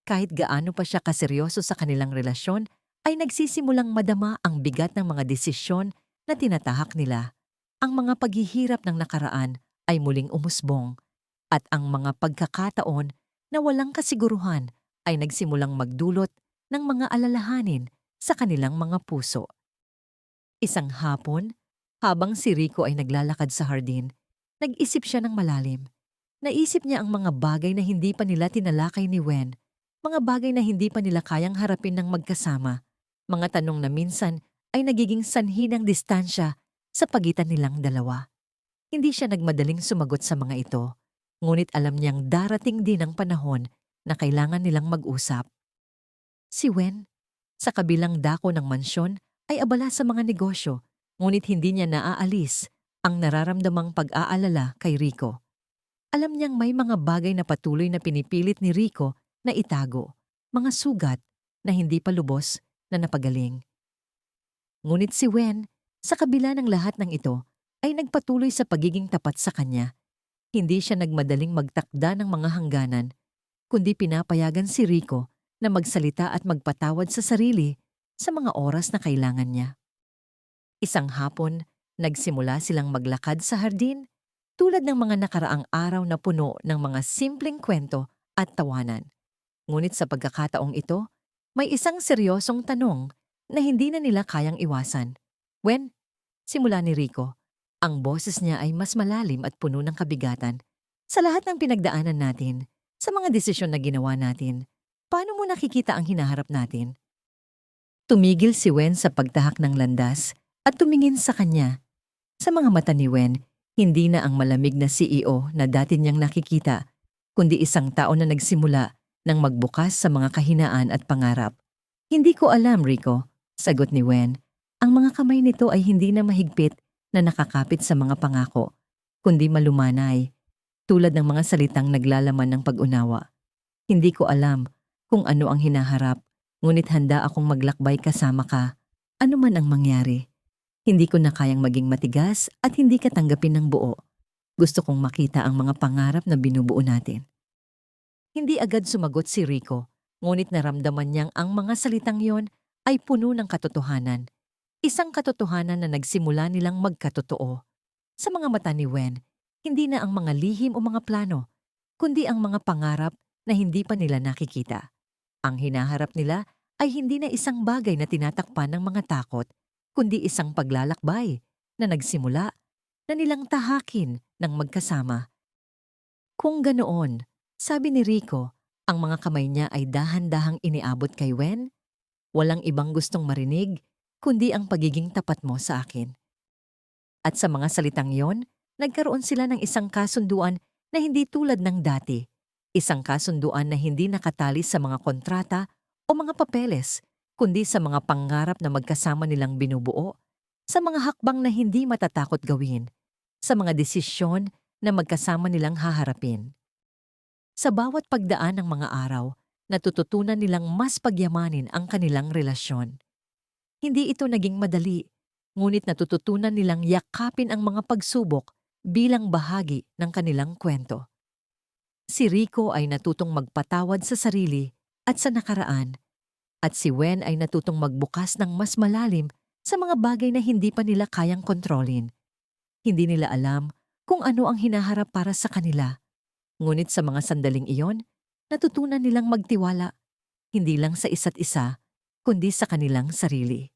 kahit gaano pa siya kaseryoso sa kanilang relasyon, ay nagsisimulang madama ang bigat ng mga desisyon na tinatahak nila. Ang mga paghihirap ng nakaraan ay muling umusbong at ang mga pagkakataon na walang kasiguruhan ay nagsimulang magdulot ng mga alalahanin sa kanilang mga puso. Isang hapon, habang si Rico ay naglalakad sa hardin, nag-isip siya ng malalim. Naisip niya ang mga bagay na hindi pa nila tinalakay ni Wen, mga bagay na hindi pa nila kayang harapin ng magkasama, mga tanong na minsan ay nagiging sanhi ng distansya sa pagitan nilang dalawa. Hindi siya nagmadaling sumagot sa mga ito, ngunit alam niyang darating din ang panahon na kailangan nilang mag-usap. Si Wen, sa kabilang dako ng mansyon, ay abala sa mga negosyo, ngunit hindi niya naaalis ang nararamdamang pag-aalala kay Rico. Alam niyang may mga bagay na patuloy na pinipilit ni Rico na itago, mga sugat na hindi pa lubos na napagaling. Ngunit si Wen, sa kabila ng lahat ng ito, ay nagpatuloy sa pagiging tapat sa kanya. Hindi siya nagmadaling magtakda ng mga hangganan, kundi pinapayagan si Rico na magsalita at magpatawad sa sarili sa mga oras na kailangan niya. Isang hapon, nagsimula silang maglakad sa hardin, tulad ng mga nakaraang araw na puno ng mga simpleng kwento at tawanan. Ngunit sa pagkakataong ito, may isang seryosong tanong na hindi na nila kayang iwasan. Wen, simula ni Rico, ang boses niya ay mas malalim at puno ng kabigatan. Sa lahat ng pinagdaanan natin, sa mga desisyon na ginawa natin, paano mo nakikita ang hinaharap natin? Tumigil si Wen sa pagtahak ng landas at tumingin sa kanya. Sa mga mata ni Wen, hindi na ang malamig na CEO na dati niyang nakikita, kundi isang tao na nagsimula ng magbukas sa mga kahinaan at pangarap. Hindi ko alam, Rico, sagot ni Wen. Ang mga kamay nito ay hindi na mahigpit na nakakapit sa mga pangako, kundi malumanay, tulad ng mga salitang naglalaman ng pag-unawa. Hindi ko alam kung ano ang hinaharap, ngunit handa akong maglakbay kasama ka, ano man ang mangyari. Hindi ko na kayang maging matigas at hindi ka tanggapin ng buo. Gusto kong makita ang mga pangarap na binubuo natin. Hindi agad sumagot si Rico, ngunit naramdaman niyang ang mga salitang yon ay puno ng katotohanan. Isang katotohanan na nagsimula nilang magkatotoo. Sa mga mata ni Wen, hindi na ang mga lihim o mga plano, kundi ang mga pangarap na hindi pa nila nakikita. Ang hinaharap nila ay hindi na isang bagay na tinatakpan ng mga takot, kundi isang paglalakbay na nagsimula na nilang tahakin ng magkasama. Kung ganoon, sabi ni Rico, ang mga kamay niya ay dahan-dahang iniabot kay Wen. Walang ibang gustong marinig, kundi ang pagiging tapat mo sa akin. At sa mga salitang yon, nagkaroon sila ng isang kasunduan na hindi tulad ng dati. Isang kasunduan na hindi nakatali sa mga kontrata o mga papeles, kundi sa mga pangarap na magkasama nilang binubuo, sa mga hakbang na hindi matatakot gawin, sa mga desisyon na magkasama nilang haharapin. Sa bawat pagdaan ng mga araw, natututunan nilang mas pagyamanin ang kanilang relasyon. Hindi ito naging madali, ngunit natututunan nilang yakapin ang mga pagsubok bilang bahagi ng kanilang kwento. Si Rico ay natutong magpatawad sa sarili at sa nakaraan, at si Wen ay natutong magbukas ng mas malalim sa mga bagay na hindi pa nila kayang kontrolin. Hindi nila alam kung ano ang hinaharap para sa kanila, ngunit sa mga sandaling iyon, natutunan nilang magtiwala, hindi lang sa isa't isa, kundi sa kanilang sarili.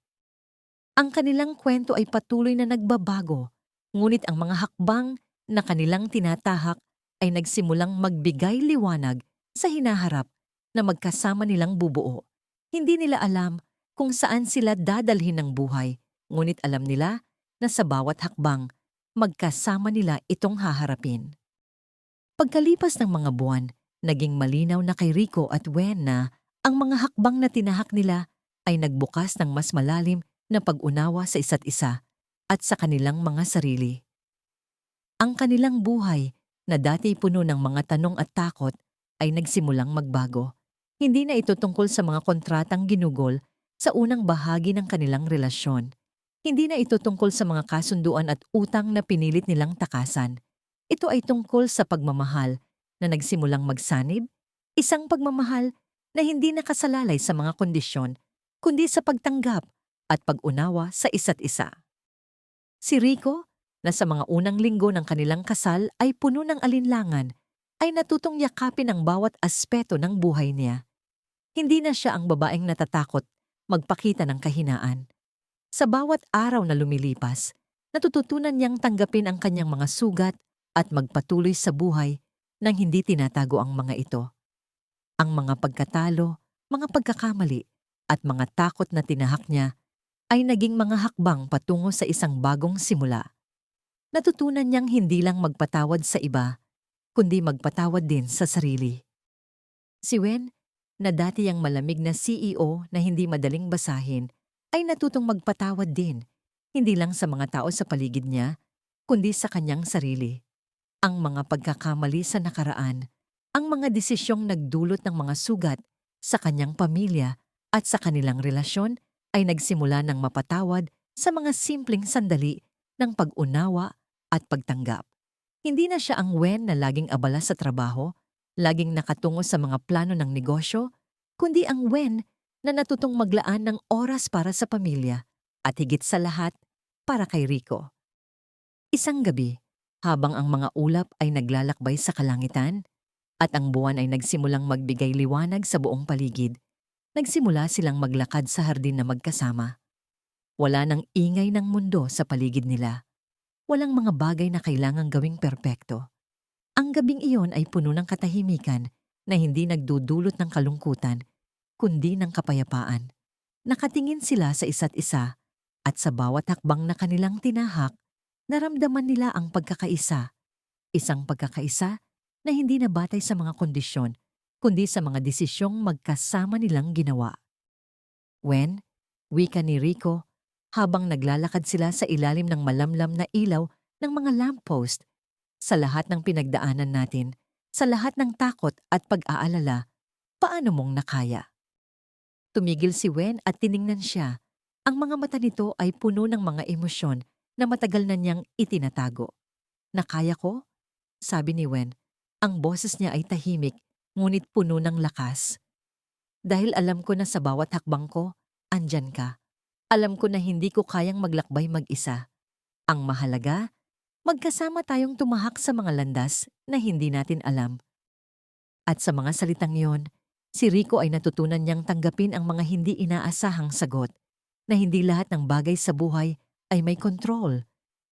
Ang kanilang kwento ay patuloy na nagbabago, ngunit ang mga hakbang na kanilang tinatahak ay nagsimulang magbigay liwanag sa hinaharap na magkasama nilang bubuo. Hindi nila alam kung saan sila dadalhin ng buhay, ngunit alam nila na sa bawat hakbang, magkasama nila itong haharapin. Pagkalipas ng mga buwan, naging malinaw na kay Rico at Wen na ang mga hakbang na tinahak nila ay nagbukas ng mas malalim na pag-unawa sa isa't isa at sa kanilang mga sarili. Ang kanilang buhay na dati puno ng mga tanong at takot ay nagsimulang magbago. Hindi na ito tungkol sa mga kontratang ginugol sa unang bahagi ng kanilang relasyon. Hindi na ito tungkol sa mga kasunduan at utang na pinilit nilang takasan. Ito ay tungkol sa pagmamahal na nagsimulang magsanib, isang pagmamahal na hindi nakasalalay sa mga kondisyon, kundi sa pagtanggap at pag-unawa sa isa't isa. Si Rico, na sa mga unang linggo ng kanilang kasal ay puno ng alinlangan, ay natutong yakapin ang bawat aspeto ng buhay niya. Hindi na siya ang babaeng natatakot magpakita ng kahinaan. Sa bawat araw na lumilipas, natututunan niyang tanggapin ang kanyang mga sugat at magpatuloy sa buhay nang hindi tinatago ang mga ito. Ang mga pagkatalo, mga pagkakamali, at mga takot na tinahak niya ay naging mga hakbang patungo sa isang bagong simula. Natutunan niyang hindi lang magpatawad sa iba, kundi magpatawad din sa sarili. Si Wen, na dati ang malamig na CEO na hindi madaling basahin, ay natutong magpatawad din, hindi lang sa mga tao sa paligid niya, kundi sa kanyang sarili. Ang mga pagkakamali sa nakaraan, ang mga desisyong nagdulot ng mga sugat sa kanyang pamilya at sa kanilang relasyon ay nagsimula ng mapatawad sa mga simpleng sandali ng pag-unawa at pagtanggap. Hindi na siya ang Wen na laging abala sa trabaho, laging nakatungo sa mga plano ng negosyo, kundi ang Wen na natutong maglaan ng oras para sa pamilya at higit sa lahat para kay Rico. Isang gabi, habang ang mga ulap ay naglalakbay sa kalangitan at ang buwan ay nagsimulang magbigay liwanag sa buong paligid, nagsimula silang maglakad sa hardin na magkasama. Wala nang ingay ng mundo sa paligid nila. Walang mga bagay na kailangang gawing perpekto. Ang gabing iyon ay puno ng katahimikan na hindi nagdudulot ng kalungkutan, kundi ng kapayapaan. Nakatingin sila sa isa't isa at sa bawat hakbang na kanilang tinahak, naramdaman nila ang pagkakaisa. Isang pagkakaisa na hindi nabatay sa mga kondisyon, kundi sa mga desisyong magkasama nilang ginawa. Wen, wika ni Rico, habang naglalakad sila sa ilalim ng malamlam na ilaw ng mga lamppost. Sa lahat ng pinagdaanan natin, sa lahat ng takot at pag-aalala, paano mong nakaya? Tumigil si Wen at tiningnan siya. Ang mga mata nito ay puno ng mga emosyon na matagal na niyang itinatago. Nakaya ko? Sabi ni Wen. Ang boses niya ay tahimik, ngunit puno ng lakas. Dahil alam ko na sa bawat hakbang ko, andyan ka. Alam ko na hindi ko kayang maglakbay mag-isa. Ang mahalaga, magkasama tayong tumahak sa mga landas na hindi natin alam. At sa mga salitang yon, si Rico ay natutunan niyang tanggapin ang mga hindi inaasahang sagot, na hindi lahat ng bagay sa buhay ay may kontrol,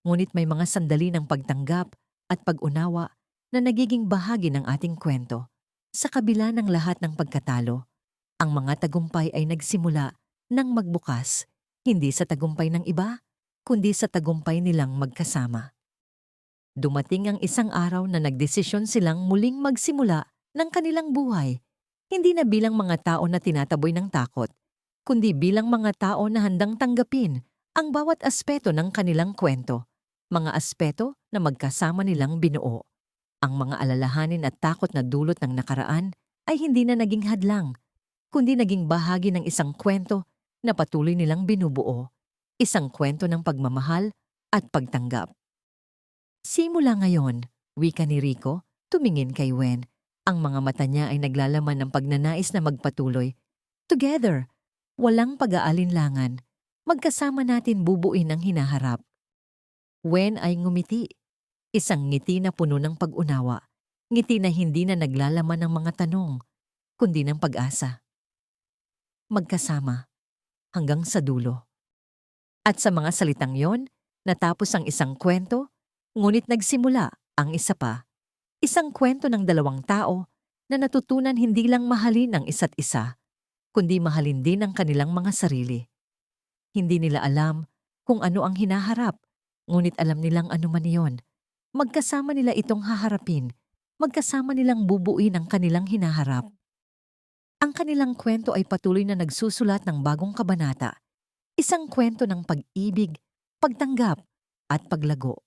ngunit may mga sandali ng pagtanggap at pag-unawa na nagiging bahagi ng ating kwento. Sa kabila ng lahat ng pagkatalo, ang mga tagumpay ay nagsimula ng magbukas, hindi sa tagumpay ng iba, kundi sa tagumpay nilang magkasama. Dumating ang isang araw na nagdesisyon silang muling magsimula ng kanilang buhay, hindi na bilang mga tao na tinataboy ng takot, kundi bilang mga tao na handang tanggapin ang bawat aspeto ng kanilang kwento, mga aspeto na magkasama nilang binuo. Ang mga alalahanin at takot na dulot ng nakaraan ay hindi na naging hadlang, kundi naging bahagi ng isang kwento na patuloy nilang binubuo, isang kwento ng pagmamahal at pagtanggap. Simula ngayon, wika ni Rico, tumingin kay Wen. Ang mga mata niya ay naglalaman ng pagnanais na magpatuloy. Together, walang pag-aalinlangan, magkasama natin bubuin ang hinaharap. Wen ay ngumiti, isang ngiti na puno ng pag-unawa, ngiti na hindi na naglalaman ng mga tanong, kundi ng pag-asa. Magkasama, hanggang sa dulo. At sa mga salitang yon, natapos ang isang kwento, ngunit nagsimula ang isa pa. Isang kwento ng dalawang tao na natutunan hindi lang mahalin ang isa't isa, kundi mahalin din ang kanilang mga sarili. Hindi nila alam kung ano ang hinaharap, ngunit alam nilang ano man iyon. Magkasama nila itong haharapin, magkasama nilang bubuin ang kanilang hinaharap. Ang kanilang kwento ay patuloy na nagsusulat ng bagong kabanata, isang kwento ng pag-ibig, pagtanggap, at paglago.